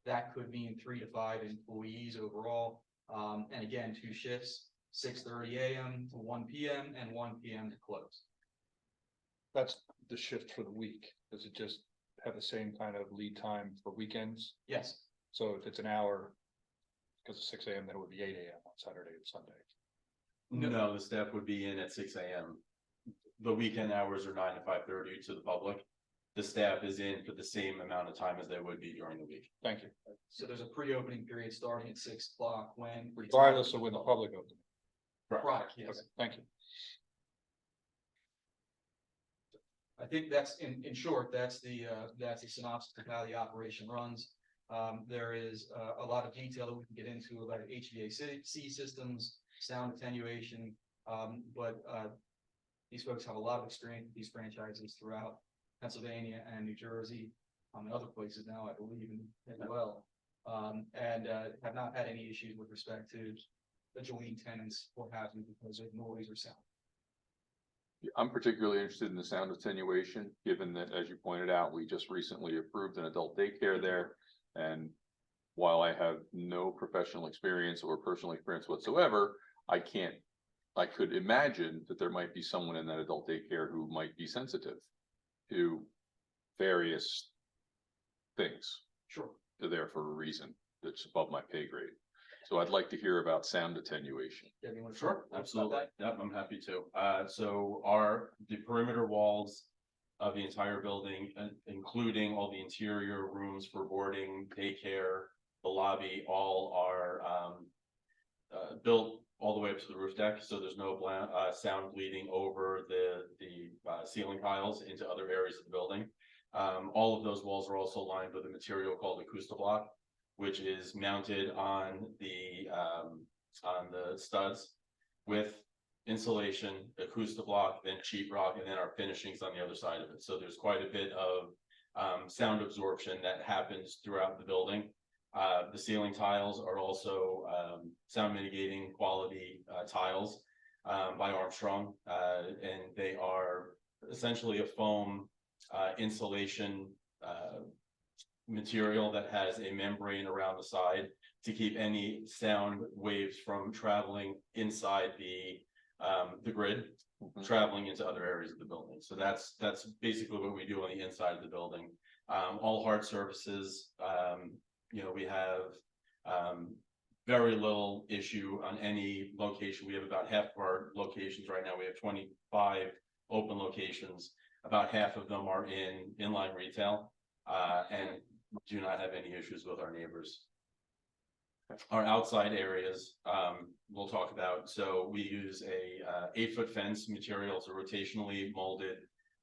That could mean 3 to 5 employees overall. And again, 2 shifts, 6:30 a.m. to 1 p.m. and 1 p.m. to close. That's the shift for the week. Does it just have the same kind of lead time for weekends? Yes, So if it's an hour, because it's 6 a.m., then it would be 8 a.m. on Saturday and Sunday. No, the staff would be in at 6 a.m. The weekend hours are 9 to 5:30 to the public. The staff is in for the same amount of time as they would be during the week. Thank you. so there's a pre-opening period starting at 6 o'clock when. Regardless of when the public opens. Right, yes. Okay, thank you. I think that's in short, that's the synopsis of how the operation runs. There is a lot of detail that we can get into about HVAC systems, sound attenuation. But these folks have a lot of experience with these franchises throughout Pennsylvania and New Jersey, and other places now, I believe, as well. And have not had any issues with respect to adjoining tenants or having because of noise or sound. I'm particularly interested in the sound attenuation, given that, as you pointed out, we just recently approved an adult daycare there. And while I have no professional experience or personal experience whatsoever, I could imagine that there might be someone in that adult daycare who might be sensitive to various things. Sure. They're there for a reason that's above my pay grade. So I'd like to hear about sound attenuation. Everyone. Sure, absolutely. Yep, I'm happy to. So the perimeter walls of the entire building, including all the interior rooms for boarding, daycare, the lobby, all are built all the way up to the roof deck. So there's no sound bleeding over the ceiling tiles into other areas of the building. All of those walls are also lined with a material called Acoustablock, which is mounted on the studs with insulation, Acoustablock, then sheetrock, and then our finishings on the other side of it. So there's quite a bit of sound absorption that happens throughout the building. The ceiling tiles are also sound mitigating quality tiles by Armstrong, and they are essentially a foam insulation material that has a membrane around the side to keep any sound waves from traveling inside the grid, traveling into other areas of the building. So that's basically what we do on the inside of the building. All hard surfaces, we have very little issue on any location. We have about half of our locations right now. We have 25 open locations. About half of them are in inline retail, and do not have any issues with our neighbors. Our outside areas, we'll talk about. So we use a 8-foot fence material. It's a rotationally molded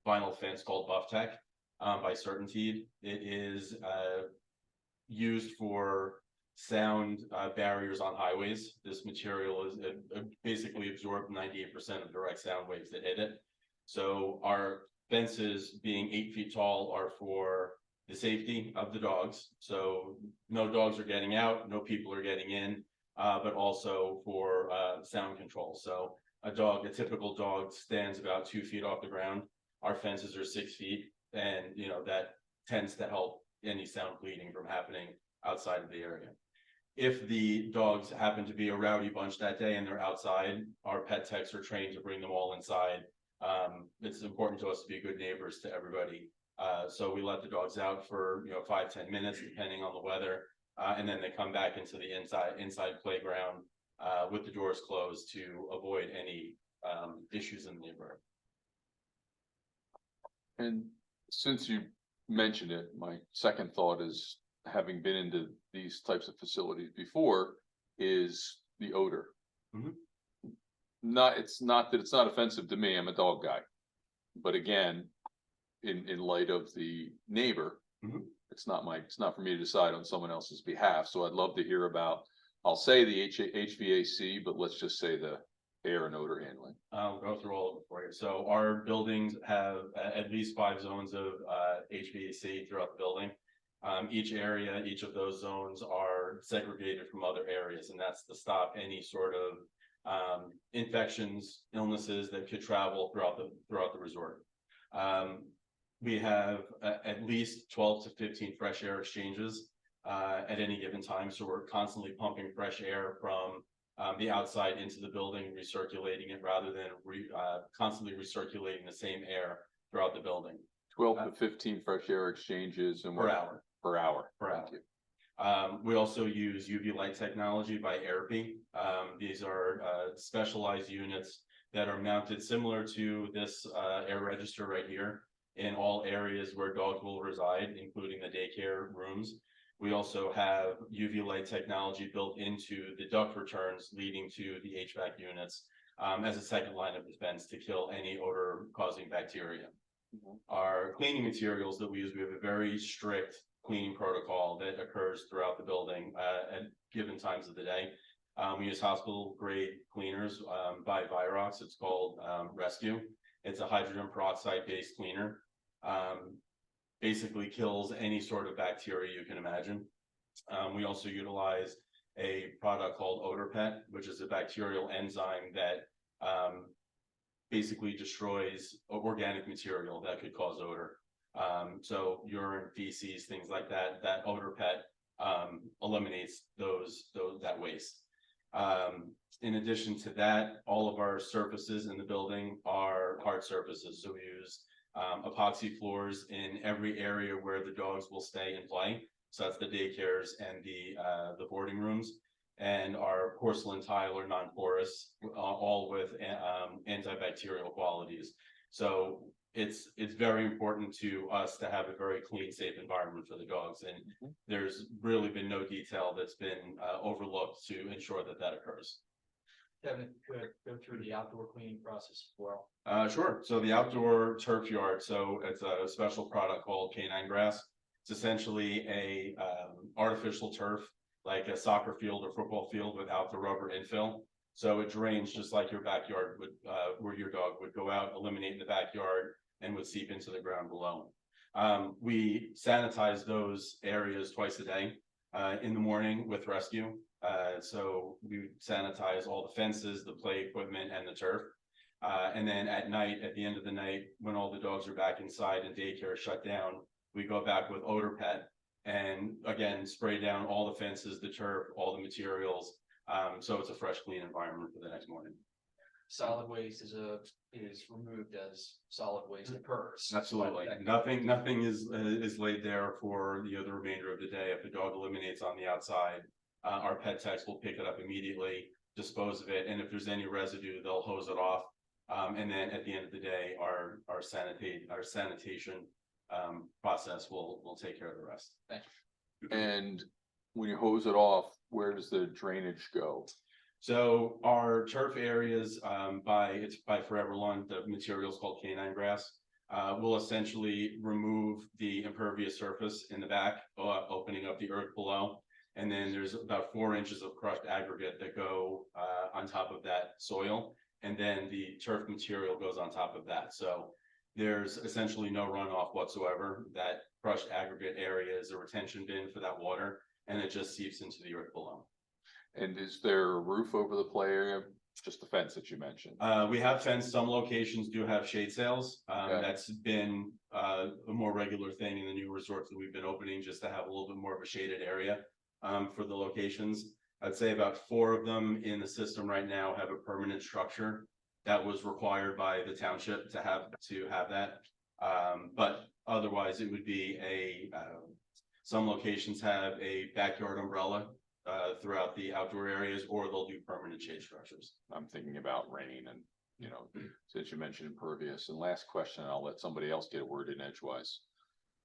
vinyl fence called Buff Tech by Certainteed. It is used for sound barriers on highways. This material is basically absorbed 98% of direct sound waves that hit it. So our fences, being 8 feet tall, are for the safety of the dogs. So no dogs are getting out, no people are getting in, but also for sound control. So a typical dog stands about 2 feet off the ground. Our fences are 6 feet, and that tends to help any sound bleeding from happening outside of the area. If the dogs happen to be a rowdy bunch that day and they're outside, our pet techs are trained to bring them all inside. It's important to us to be good neighbors to everybody. So we let the dogs out for 5-10 minutes, depending on the weather, and then they come back into the inside playground with the doors closed to avoid any issues in the neighborhood. And since you mentioned it, my second thought is, having been into these types of facilities before, is the odor. Mhm. It's not that it's not offensive to me. I'm a dog guy, but again, in light of the neighbor, Mhm. it's not for me to decide on someone else's behalf. So I'd love to hear about, I'll say the HVAC, but let's just say the air and odor handling. I'll go through all of it for you. So our buildings have at least 5 zones of HVAC throughout the building. Each of those zones are segregated from other areas, and that's to stop any sort of infections, illnesses that could travel throughout the resort. We have at least 12 to 15 fresh air exchanges at any given time. So we're constantly pumping fresh air from the outside into the building, recirculating it, rather than constantly recirculating the same air throughout the building. 12 to 15 fresh air exchanges and Per hour. Per hour. Per Thank hour. you. We also use UV light technology by Airy Ave. These are specialized units that are mounted similar to this air register right here in all areas where dogs will reside, including the daycare rooms. We also have UV light technology built into the duct returns leading to the HVAC units as a second line of defense to kill any odor causing bacteria. Our cleaning materials that we use, we have a very strict cleaning protocol that occurs throughout the building at given times of the day. We use hospital grade cleaners by Virox. It's called Rescue. It's a hydrogen peroxide based cleaner. Basically kills any sort of bacteria you can imagine. We also utilize a product called Odor Pet, which is a bacterial enzyme that basically destroys organic material that could cause odor. So urine, feces, things like that, that Odor Pet eliminates that waste. In addition to that, all of our surfaces in the building are hard surfaces. So we use epoxy floors in every area where the dogs will stay and play. So that's the daycares and the boarding rooms, and our porcelain tile or non-porous, all with antibacterial qualities. So it's very important to us to have a very clean, safe environment for the dogs, and there's really been no detail that's been overlooked to ensure that occurs. Kevin, if you could go through the outdoor cleaning process as well. Sure. So the outdoor turf yard. So it's a special product called canine grass. It's essentially a artificial turf, like a soccer field or football field without the rubber infill. So it drains just like your backyard would, where your dog would go out, eliminate in the backyard, and would seep into the ground below. We sanitize those areas twice a day, in the morning with Rescue. So we sanitize all the fences, the play equipment, and the turf. And then at night, at the end of the night, when all the dogs are back inside and daycare is shut down, we go back with Odor Pet and again, spray down all the fences, the turf, all the materials. So it's a fresh, clean environment for the next morning. Solid waste is removed as solid waste occurs. Absolutely. Nothing is laid there for the remainder of the day. If the dog eliminates on the outside, our pet techs will pick it up immediately, dispose of it, and if there's any residue, they'll hose it off. And then at the end of the day, our sanitation process will take care of the rest. And when you hose it off, where does the drainage go? So our turf areas, by Forever Lawn, the material is called canine grass. Will essentially remove the impervious surface in the back, opening up the earth below. And then there's about 4 inches of crushed aggregate that go on top of that soil. And then the turf material goes on top of that. So there's essentially no runoff whatsoever. That crushed aggregate area is a retention bin for that water, and it just seeps into the earth below. And is there a roof over the play area? Just the fence that you mentioned? We have fence. Some locations do have shade sails. Okay. That's been a more regular thing in the new resorts that we've been opening, just to have a little bit more of a shaded area for the locations. I'd say about 4 of them in the system right now have a permanent structure that was required by the township to have that. But otherwise, it would be some locations have a backyard umbrella throughout the outdoor areas, or they'll do permanent shade structures. I'm thinking about rain and, since you mentioned impervious. And last question, I'll let somebody else get a word in edgewise.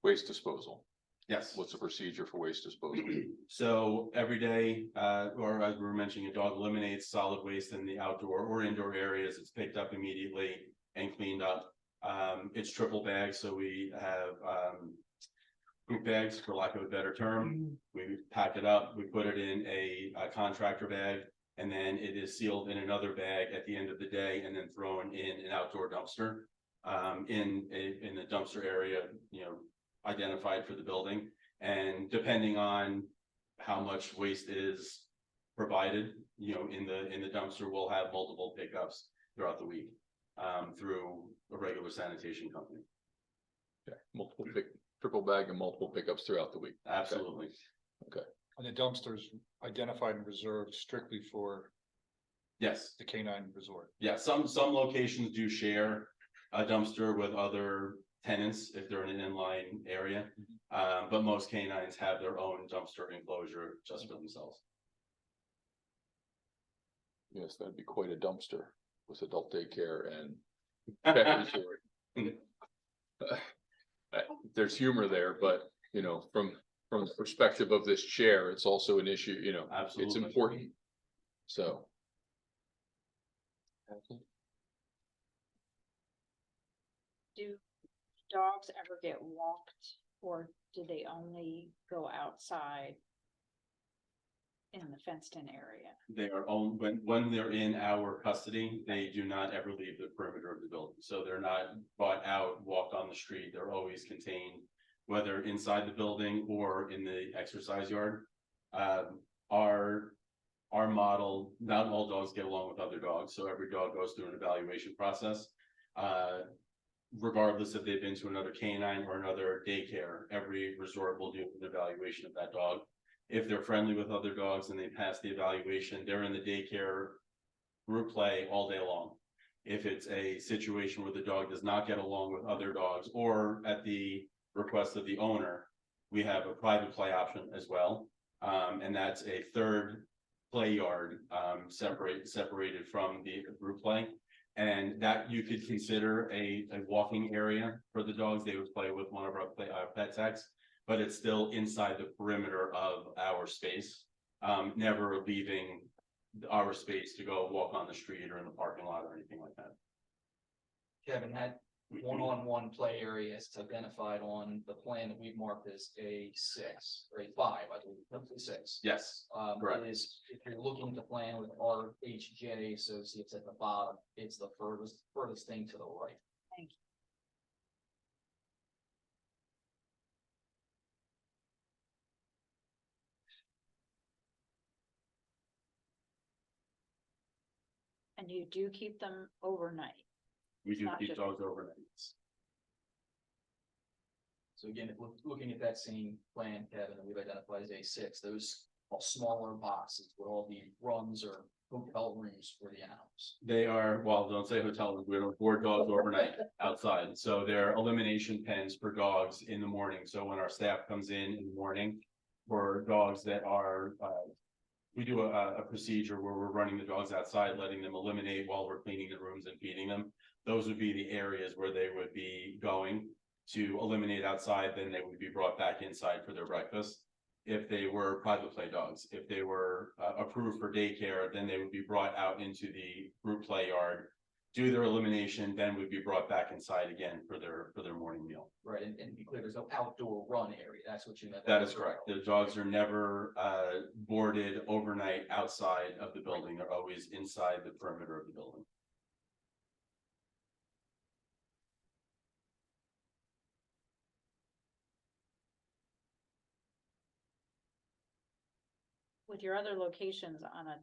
Waste disposal. Yes. What's the procedure for waste disposal? So every day, or as we were mentioning, a dog eliminates solid waste in the outdoor or indoor areas. It's picked up immediately and cleaned up. It's triple bagged, so we have poop bags, for lack of a better term. We pack it up, we put it in a contractor bag, and then it is sealed in another bag at the end of the day, and then thrown in an outdoor dumpster in the dumpster area, identified for the building. And depending on how much waste is provided, in the dumpster, we'll have multiple pickups throughout the week through a regular sanitation company. Okay. Triple bag and multiple pickups throughout the week. Absolutely. And the dumpsters identified and reserved strictly for Yes. the canine resort. Yeah, some locations do share a dumpster with other tenants if they're in an inline area. But most canines have their own dumpster enclosure just for themselves. Yes, that'd be quite a dumpster with adult daycare and pet resort. There's humor there, but from the perspective of this chair, it's also an issue, it's Absolutely. important. So. Do dogs ever get walked, or do they only go outside in the fenced in area? They are owned, when they're in our custody, they do not ever leave the perimeter of the building. So they're not brought out, walked on the street. They're always contained, whether inside the building or in the exercise yard. Our model, not all dogs get along with other dogs, so every dog goes through an evaluation process. Regardless if they've been to another canine or another daycare, every resort will do an evaluation of that dog. If they're friendly with other dogs and they pass the evaluation, they're in the daycare group play all day long. If it's a situation where the dog does not get along with other dogs, or at the request of the owner, we have a private play option as well. And that's a third play yard, separated from the group play. And that you could consider a walking area for the dogs. They would play with one of our pet techs, but it's still inside the perimeter of our space, never leaving our space to go walk on the street or in the parking lot or anything like that. Kevin, that one-on-one play area is identified on the plan that we've marked as A6 or A5, I believe, hopefully 6. Yes, correct. It is, if you're looking at the plan with RHJ Associates at the bottom, it's the furthest thing to the right. Thank you. And you do keep them overnight? We do Not keep just- dogs overnight. So again, if we're looking at that same plan, Kevin, that we've identified as A6, those are smaller boxes with all the runs or hotel rooms for the animals. They are, well, don't say hotel rooms, we don't board dogs overnight outside. So they're elimination pens for dogs in the morning. So when our staff comes in the morning for dogs that are we do a procedure where we're running the dogs outside, letting them eliminate while we're cleaning the rooms and feeding them. Those would be the areas where they would be going to eliminate outside, then they would be brought back inside for their breakfast. If they were private play dogs, if they were approved for daycare, then they would be brought out into the group play yard, do their elimination, then would be brought back inside again for their morning meal. Right, and to be clear, there's no outdoor run area, that's what you meant. That is correct. The dogs are never boarded overnight outside of the building. They're always inside the perimeter of the building. With your other locations on a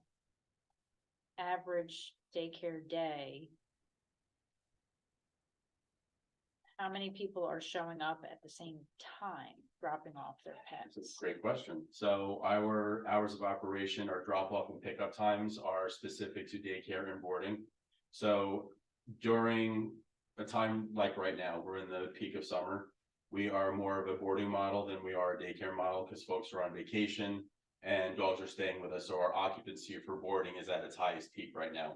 average daycare day, how many people are showing up at the same time, dropping off their That's pets? a great question. So our hours of operation, our drop off and pickup times are specific to daycare and boarding. So during a time like right now, we're in the peak of summer. We are more of a boarding model than we are a daycare model because folks are on vacation and dogs are staying with us. So our occupancy for boarding is at its highest peak right now.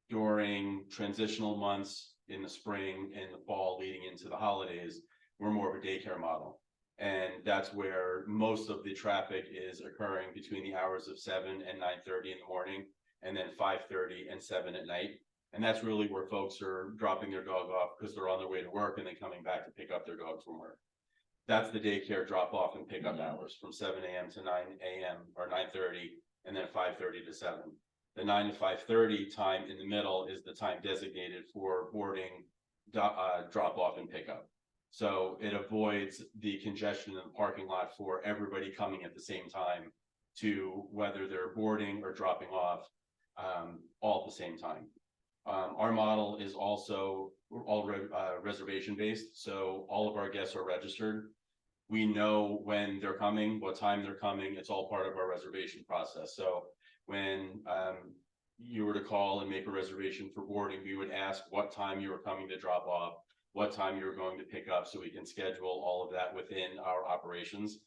During transitional months in the spring and the fall leading into the holidays, we're more of a daycare model. And that's where most of the traffic is occurring between the hours of 7 and 9:30 in the morning, and then 5:30 and 7 at night. And that's really where folks are dropping their dog off because they're on their way to work and then coming back to pick up their dogs from work. That's the daycare drop off and pickup hours from 7 a.m. to 9 a.m. or 9:30, and then 5:30 to 7. The 9 to 5:30 time in the middle is the time designated for boarding, drop off and pickup. So it avoids the congestion in the parking lot for everybody coming at the same time to whether they're boarding or dropping off, all at the same time. Our model is also all reservation based. So all of our guests are registered. We know when they're coming, what time they're coming. It's all part of our reservation process. So when you were to call and make a reservation for boarding, we would ask what time you were coming to drop off, what time you were going to pick up, so we can schedule all of that within our operations.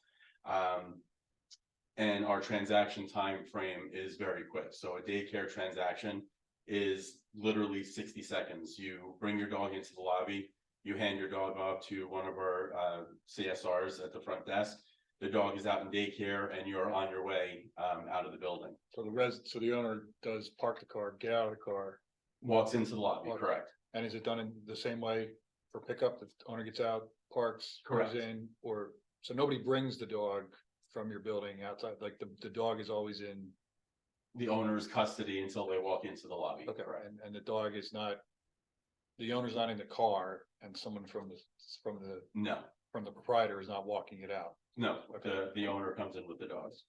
And our transaction time frame is very quick. So a daycare transaction is literally 60 seconds. You bring your dog into the lobby, you hand your dog off to one of our CSRs at the front desk. The dog is out in daycare and you're on your way out of the building. So the owner does park the car, get out of the car, Walks into the lobby, Walk- correct? and is it done in the same way for pickup? The owner gets out, parks, goes Correct. in, or, so nobody brings the dog from your building outside, like the dog is always in, The owner's custody until they walk into the lobby. okay, Correct. and the dog is not, the owner's not in the car, and someone No, from the proprietor is not walking it out. no, Okay. the owner comes in with the dogs.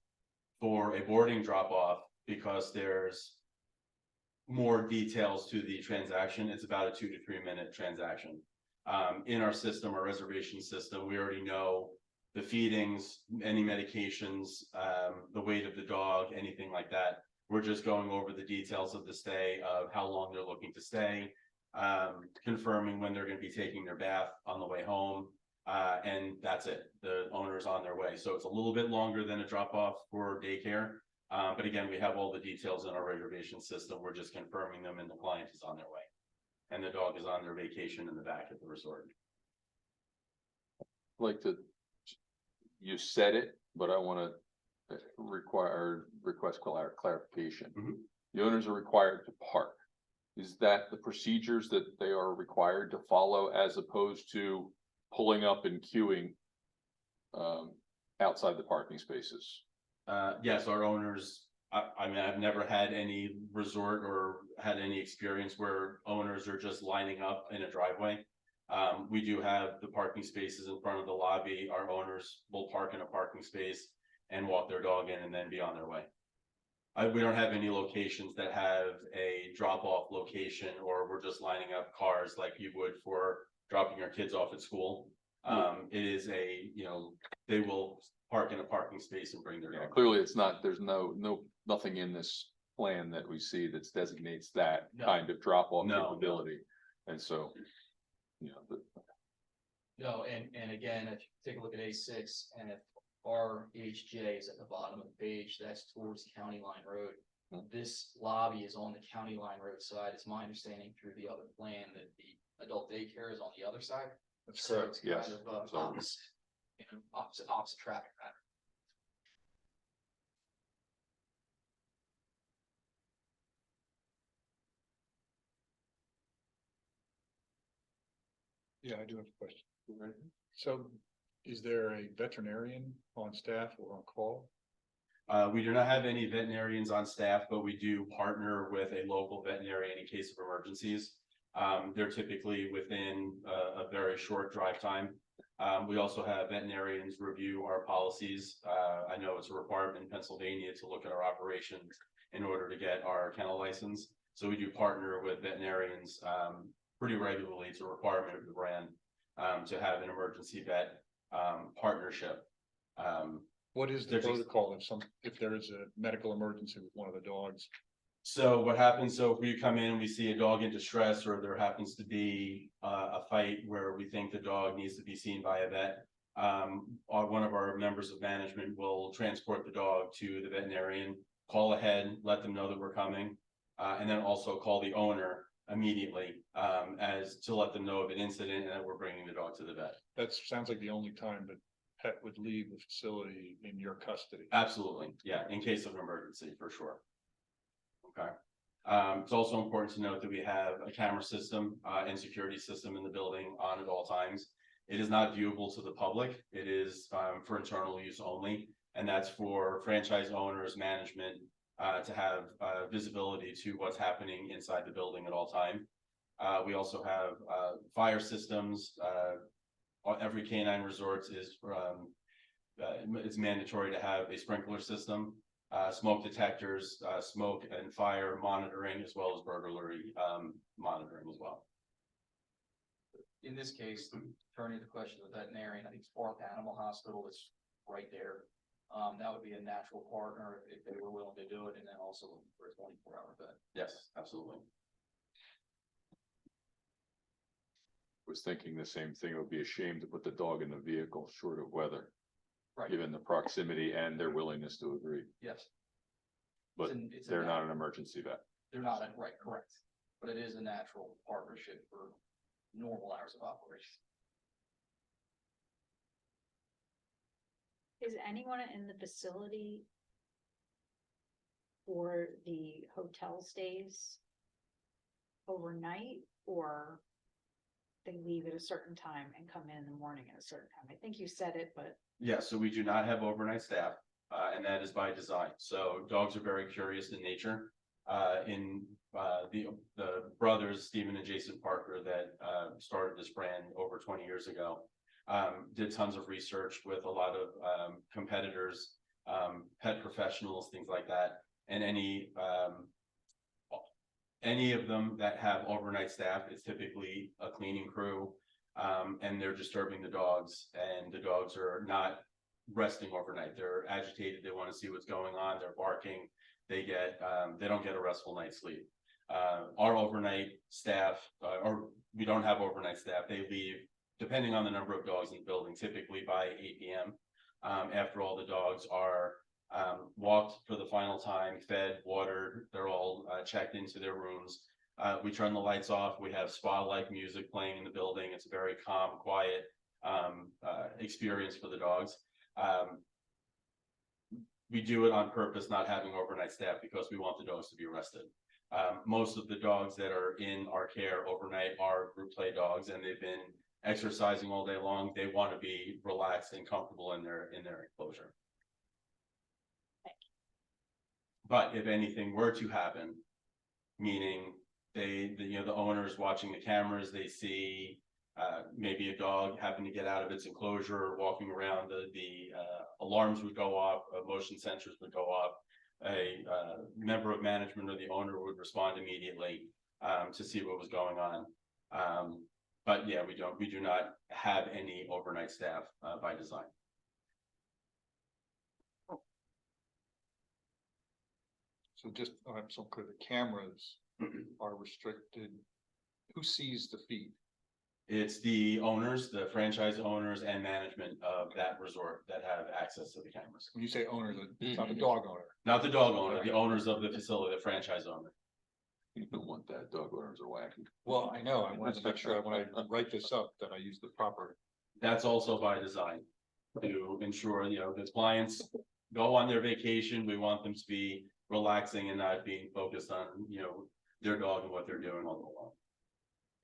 For a boarding drop off, because there's more details to the transaction, it's about a 2 to 3 minute transaction. In our system, our reservation system, we already know the feedings, any medications, the weight of the dog, anything like that. We're just going over the details of the stay, of how long they're looking to stay, confirming when they're gonna be taking their bath on the way home. And that's it. The owner's on their way. So it's a little bit longer than a drop off for daycare. But again, we have all the details in our reservation system. We're just confirming them and the client is on their way. And the dog is on their vacation in the back at the resort. You said it, but I want to request clarification. Mhm. The owners are required to park. Is that the procedures that they are required to follow as opposed to pulling up and queuing outside the parking spaces? Yes, our owners, I mean, I've never had any resort or had any experience where owners are just lining up in a driveway. We do have the parking spaces in front of the lobby. Our owners will park in a parking space and walk their dog in and then be on their way. We don't have any locations that have a drop-off location, or we're just lining up cars like you would for dropping your kids off at school. It is they will park in a parking space and bring their Yeah, dog. clearly it's not, there's nothing in this plan that we see that designates that No. kind of drop-off No. capability. And so, No, and again, if you take a look at A6, and if RHJ is at the bottom of the page, that's towards County Line Road. This lobby is on the County Line Road side, it's my understanding through the other plan that the adult daycare is on the other side. That's So correct. it's Yes. kind of So- opposite, opposite traffic pattern. Yeah, I do have a question. So is there a veterinarian on staff or on call? We do not have any veterinarians on staff, but we do partner with a local veterinarian in case of emergencies. They're typically within a very short drive time. We also have veterinarians review our policies. I know it's a requirement in Pennsylvania to look at our operations in order to get our kennel license. So we do partner with veterinarians pretty regularly. It's a requirement of the brand to have an emergency vet partnership. What is the There's ex- protocol if there is a medical emergency with one of the dogs? So what happens, so if we come in, we see a dog in distress, or there happens to be a fight where we think the dog needs to be seen by a vet. One of our members of management will transport the dog to the veterinarian, call ahead, let them know that we're coming. And then also call the owner immediately, as to let them know of an incident and that we're bringing the dog to the vet. That sounds like the only time that pet would leave the facility in your custody. Absolutely, yeah, in case of an emergency, for sure. Okay. It's also important to note that we have a camera system and security system in the building on at all times. It is not viewable to the public. It is for internal use only, and that's for franchise owners, management, to have visibility to what's happening inside the building at all time. We also have fire systems. Every canine resorts is it's mandatory to have a sprinkler system, smoke detectors, smoke and fire monitoring, as well as burglary monitoring as well. In this case, turning the question to the veterinarian, I think Spark Animal Hospital is right there. That would be a natural partner if they were willing to do it, and then also looking for a 24-hour vet. Yes, absolutely. Was thinking the same thing. It would be a shame to put the dog in the vehicle short of weather, Right, given the proximity and their willingness to agree. yes. But It's a they're not nat- an emergency vet. They're not, right, correct. But it is a natural partnership for normal hours of operation. Is anyone in the facility for the hotel stays overnight, or they leave at a certain time and come in the morning at a certain time? I think you said it, but Yeah, so we do not have overnight staff, and that is by design. So dogs are very curious in nature. The brothers, Stephen and Jason Parker, that started this brand over 20 years ago, did tons of research with a lot of competitors, pet professionals, things like that. And any of them that have overnight staff, it's typically a cleaning crew, and they're disturbing the dogs, and the dogs are not resting overnight. They're agitated. They want to see what's going on. They're barking. They don't get a restful night's sleep. Our overnight staff, or we don't have overnight staff. They leave, depending on the number of dogs in the building, typically by 8 p.m. After all the dogs are walked for the final time, fed, watered, they're all checked into their rooms. We turn the lights off. We have spa-like music playing in the building. It's a very calm, quiet experience for the dogs. We do it on purpose, not having overnight staff, because we want the dogs to be rested. Most of the dogs that are in our care overnight are group play dogs, and they've been exercising all day long. They want to be relaxed and comfortable in their enclosure. But if anything were to happen, meaning the owners watching the cameras, they see maybe a dog happen to get out of its enclosure or walking around, the alarms would go off, motion sensors would go off. A member of management or the owner would respond immediately to see what was going on. But yeah, we do not have any overnight staff by design. So just, so clear, the cameras are restricted. Who sees the feed? It's the owners, the franchise owners and management of that resort that have access to the cameras. When you say owners, it's not the dog owner. Not the dog owner, the owners of the facility, the franchise owner. You don't want that, dog owners are wacky. Well, I know, I wanted to make sure that when I write this up, that I use the proper. That's also by design to ensure, the clients go on their vacation, we want them to be relaxing and not being focused on, their dog and what they're doing all day long.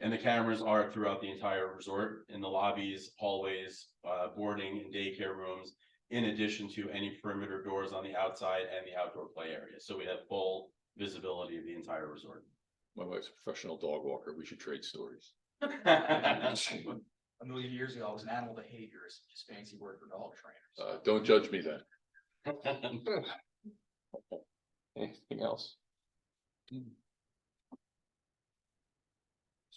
And the cameras are throughout the entire resort, in the lobbies, hallways, boarding and daycare rooms, in addition to any perimeter doors on the outside and the outdoor play area. So we have full visibility of the entire resort. My wife's a professional dog walker. We should trade stories. A million years ago, I was an animal behaviorist, just fancy word for dog trainers. Don't judge me then. Anything else?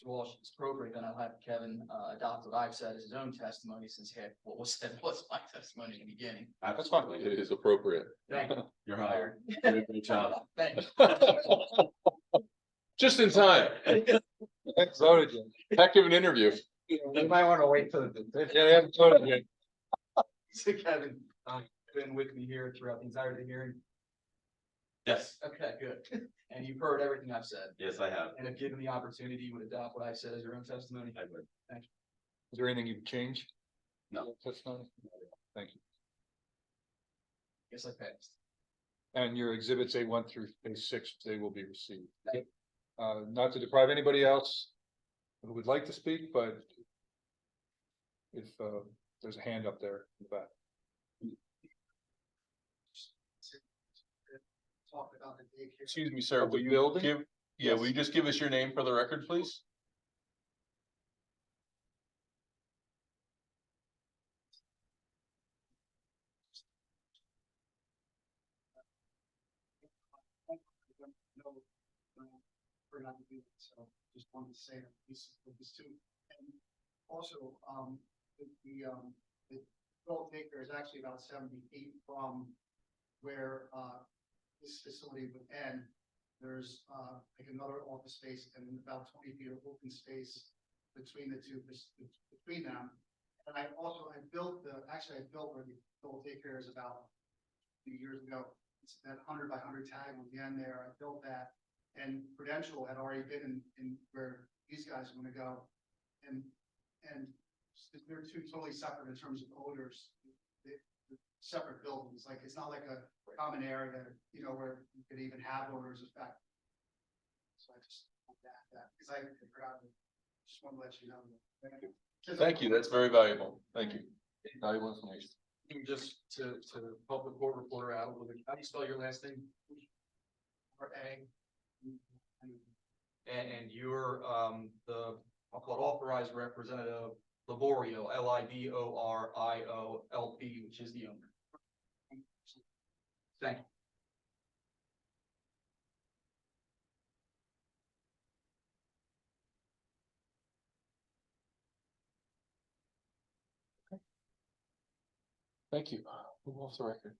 Mr. Walsh, it's appropriate, then I'll have Kevin adopt what I've said as his own testimony, since half what was said was my testimony in the beginning. That's fine. It is appropriate. Thank you. You're hired. You did a great job. Thank Just in time. That's voted yet. Heck of an interview. You might wanna wait till the. Yeah, they haven't voted yet. So Kevin, been with me here throughout the entire hearing. Yes, Okay, good. And you've heard everything I've said. yes, I have. And if given the opportunity, you would adopt what I said as your own testimony? I would. Is there anything you'd change? No. Testimony? Thank you. Guess I passed. And your exhibits A1 through A6, they will be received. Not to deprive anybody else who would like to speak, but if there's a hand up there in the back. Talk about the daycare. Excuse me, sir, Of the will you building? give, will you just give us your name for the record, please? We're not to do it, so just wanted to say that this too. And also, the adult daycare is actually about 70 feet from where, this facility would end. There's, like another office space and about 20 feet of open space between the two, between them. And I built where the adult daycare is about 2 years ago. It's that 100 by 100 tag on the end there. I built that. And Prudential had already been in where these guys want to go. And they're two totally separate in terms of odors. They're separate buildings, like it's not like a common area, where you could even have odors effect. So I just want that, because I forgot, just want to let you know. Thank you. Thank you, that's very valuable. Thank you. Valuable information. Just to help the court reporter out a little bit, how do you spell your last name? R.A. And you're I'll call it authorized representative Liborio, Liboriolp, which is the owner. Thank you. Thank you. Move off the record.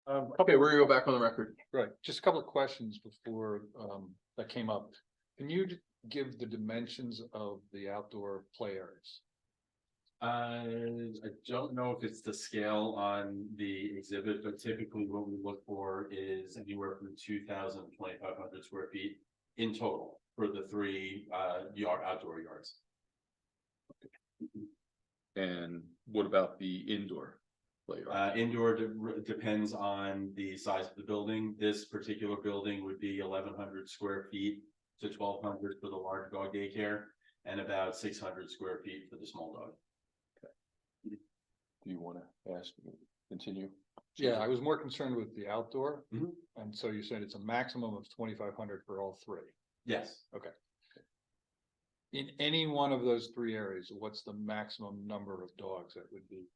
Okay, we're gonna go back on the record. Right, just a couple of questions before, that came up. Can you give the dimensions of the outdoor play areas? I don't know if it's the scale on the exhibit, but typically what we look for is anywhere from 2,000 to 2,500 square feet in total for the three outdoor yards. And what about the indoor play yard? Indoor depends on the size of the building. This particular building would be 1,100 square feet to 1,200 for the large dog daycare and about 600 square feet for the small dog. Do you wanna continue? Yeah, I was more concerned with the outdoor. Mhm. And so you said it's a maximum of 2,500 for all three. Yes. In any one of those three areas, what's the maximum number of dogs that would be?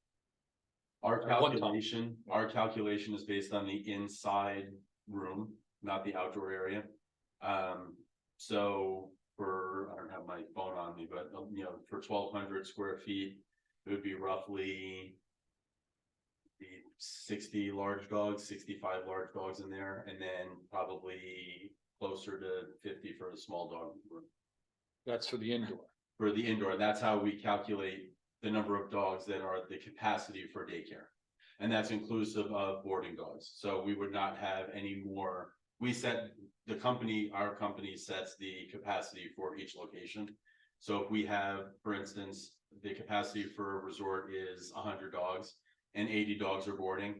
Our At one time. calculation is based on the inside room, not the outdoor area. So I don't have my phone on me, but for 1,200 square feet, it would be roughly 60 large dogs, 65 large dogs in there, and then probably closer to 50 for the small dog room. That's for the indoor. For the indoor, that's how we calculate the number of dogs that are the capacity for daycare. And that's inclusive of boarding dogs. So we would not have any more. Our company sets the capacity for each location. So if we have, for instance, the capacity for a resort is 100 dogs and 80 dogs are boarding,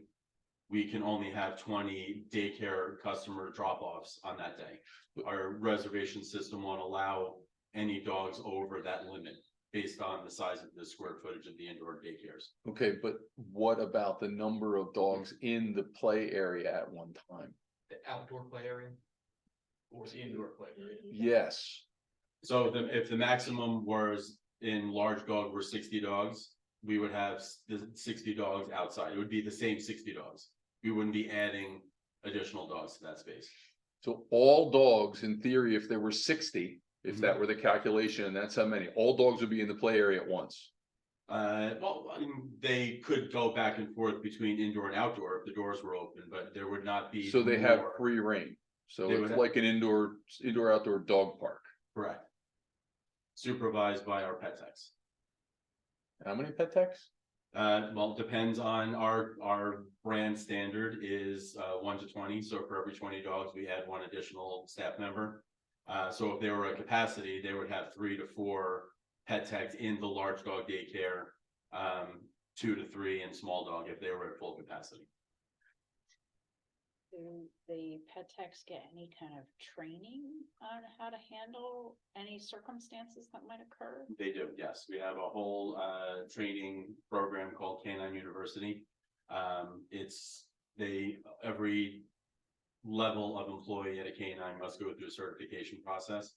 we can only have 20 daycare customer drop-offs on that day. Our reservation system won't allow any dogs over that limit based on the size of the square footage of the indoor daycares. Okay, but what about the number of dogs in the play area at one time? The outdoor play area? Or the indoor play area? Yes, So if the maximum was in large dog were 60 dogs, we would have the 60 dogs outside. It would be the same 60 dogs. We wouldn't be adding additional dogs to that space. so all dogs, in theory, if there were 60, if that were the calculation, and that's how many, all dogs would be in the play area at once. Well, I mean, they could go back and forth between indoor and outdoor if the doors were open, but there would not be. So they have more. free reign. So They would it's have- like an outdoor dog park. Correct. Supervised by our pet techs. How many pet techs? Well, depends on our brand standard is 1 to 20. So for every 20 dogs, we add one additional staff member. So if they were at capacity, they would have 3 to 4 pet techs in the large dog daycare, 2 to 3 in small dog if they were at full capacity. Do the pet techs get any kind of training on how to handle any circumstances that might occur? They do, yes. We have a whole training program called Canine University. Every level of employee at a canine must go through a certification process.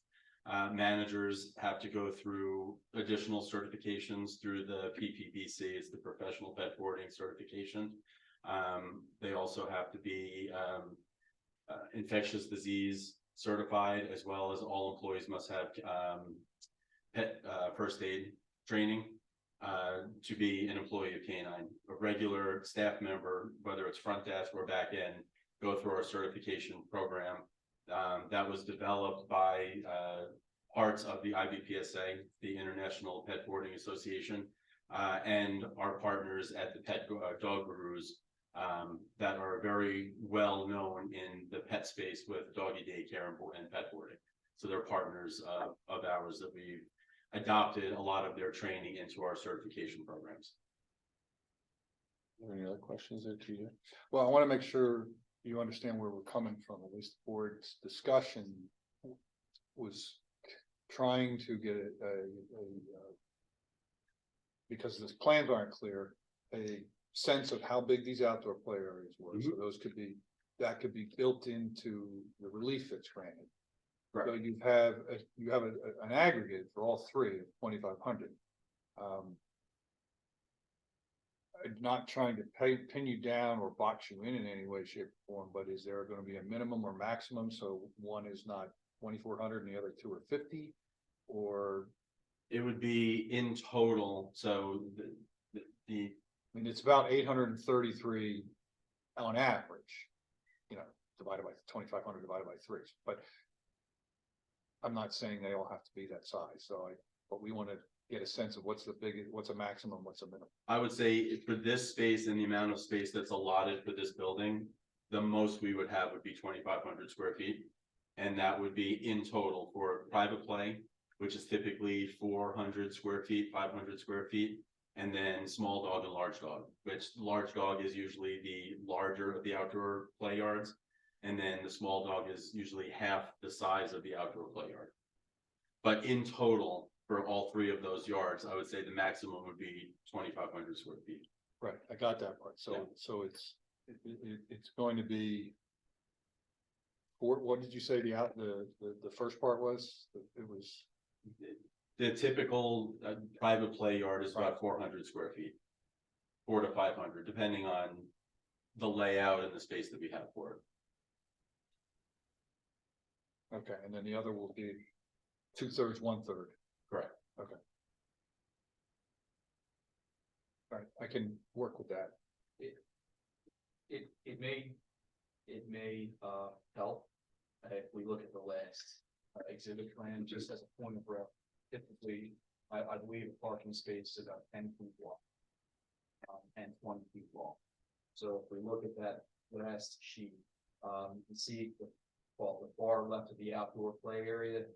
Managers have to go through additional certifications through the PPPC, it's the Professional Pet Boarding Certification. They also have to be infectious disease certified, as well as all employees must have pet first aid training to be an employee of canine. A regular staff member, whether it's front desk or back end, go through our certification program. That was developed by parts of the IBPSA, the International Pet Boarding Association, and our partners at the Pet Dog Gurus that are very well known in the pet space with doggy daycare and pet boarding. So they're partners of ours that we've adopted a lot of their training into our certification programs. Any other questions there to you? Well, I want to make sure you understand where we're coming from, at least the board's discussion was trying to get because the plans aren't clear, a sense of how big these outdoor play areas were. So those that could be built into the relief that's granted. Right. So you have an aggregate for all three of 2,500. I'm not trying to pin you down or box you in any way, shape, or form, but is there going to be a minimum or maximum? So one is not 2,400 and the other two are 50, or? It would be in total, so I mean, it's about 833 on average, you know, divided by 2,500 divided by 3, but I'm not saying they all have to be that size, but we want to get a sense of what's a maximum, what's a minimum. I would say for this space and the amount of space that's allotted for this building, the most we would have would be 2,500 square feet. And that would be in total for private play, which is typically 400 square feet, 500 square feet. And then small dog and large dog, which large dog is usually the larger of the outdoor play yards. And then the small dog is usually half the size of the outdoor play yard. But in total, for all 3 of those yards, I would say the maximum would be 2,500 square feet. Right, I got that part. So, Yeah. so it's going to be. What did you say the first part was? It was, The typical private play yard is about 400 square feet. 400 to 500, depending on the layout and the space that we have for it. okay, and then the other will be 2/3, 1/3. Correct. Okay. All right, I can work with that. It may help if we look at the last exhibit plan, just as a point of reference. Typically, I believe a parking space is about 10 feet long. And 20 feet long. So if we look at that last sheet, you can see the far left of the outdoor play area,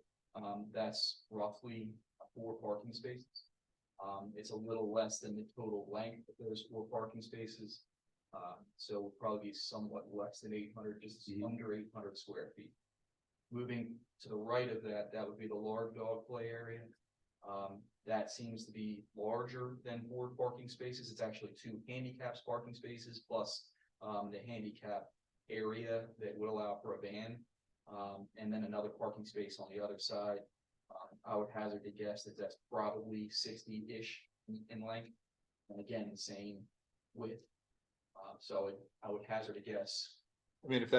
that's roughly 4 parking spaces. It's a little less than the total length of those 4 parking spaces. So it'll probably be somewhat less than 800, just under 800 square feet. Moving to the right of that, that would be the large dog play area. That seems to be larger than 4 parking spaces. It's actually 2 handicapped parking spaces plus the handicap area that would allow for a van. And then another parking space on the other side. I would hazard to guess that that's probably 60-ish in length. And again, the same width. So I would hazard a guess. I mean, if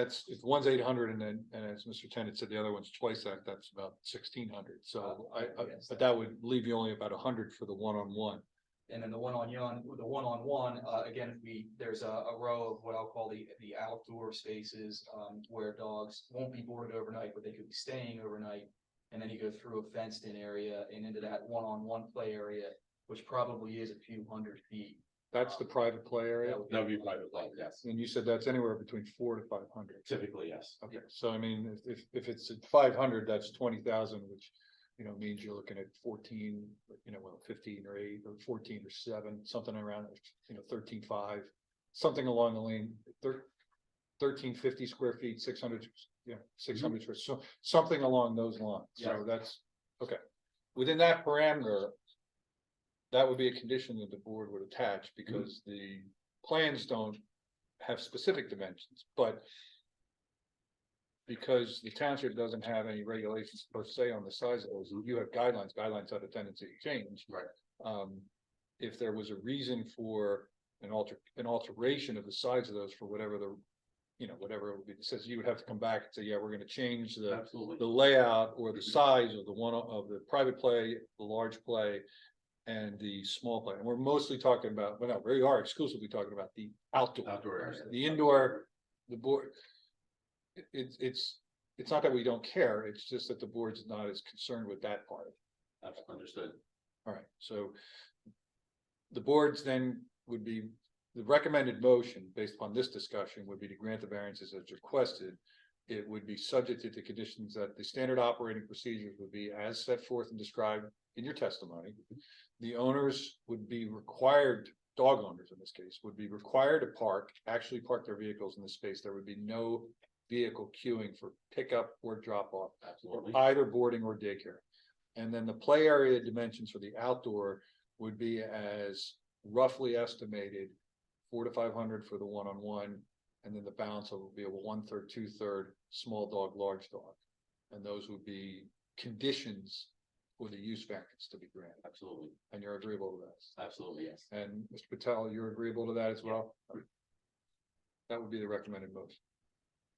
one's 800 and as Mr. Tennant said, the other one's twice that, that's about 1,600. So Yes. but that would leave you only about 100 for the one-on-one. And then the one-on-one, again, there's a row of what I'll call the outdoor spaces, where dogs won't be boarded overnight, but they could be staying overnight. And then you go through a fenced-in area and into that one-on-one play area, which probably is a few hundred feet. That's the private play area. That would be private play, yes. And you said that's anywhere between 400 to 500. Typically, yes. Okay, so I mean, if it's at 500, that's 20,000, which, you know, means you're looking at 14, you know, well, 15 or 8 or 14 or 7, something around, you know, 13.5, something along the lane, 1350 square feet, 600, you know, 600 square, so something along those lines. So Yeah. that's, okay. Within that parameter, that would be a condition that the board would attach because the plans don't have specific dimensions, but because the township doesn't have any regulations per se on the size of those, you have guidelines have a tendency to change. Right. If there was a reason for an alteration of the size of those for whatever whatever it would be, it says you would have to come back and say, yeah, we're gonna change the Absolutely. layout or the size of the private play, the large play, and the small play. And we're mostly talking about, well, no, we are exclusively talking about the Outdoor area. the indoor, the board. It's not that we don't care, it's just that the board's not as concerned with that part. That's understood. All right, so the boards then would be, the recommended motion based upon this discussion would be to grant the variances as requested. It would be subject to the conditions that the standard operating procedures would be as set forth and described in your testimony. The owners would be required, dog owners in this case, would be required to actually park their vehicles in the space. There would be no vehicle queuing for pickup or drop off, Absolutely. either boarding or daycare. And then the play area dimensions for the outdoor would be as roughly estimated 400 to 500 for the one-on-one, and then the balance will be a 1/3, 2/3 small dog, large dog. And those would be conditions for the use variance to be granted. Absolutely. And you're agreeable to that. Absolutely, yes. And Mr. Patel, you're agreeable to that as well? That would be the recommended motion.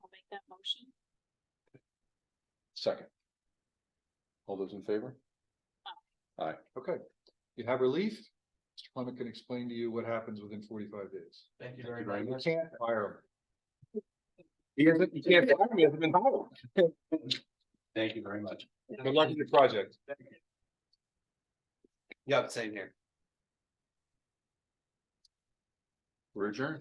I'll make that motion. Second. All those in favor? Aye. Okay, you have relief. Mr. Clement can explain to you what happens within 45 days. Thank you Thank very you very much. You can't fire He hasn't, you can't fire me, he hasn't been hired. Thank you very much. Good luck with your project. Yeah, same here. We're adjourned.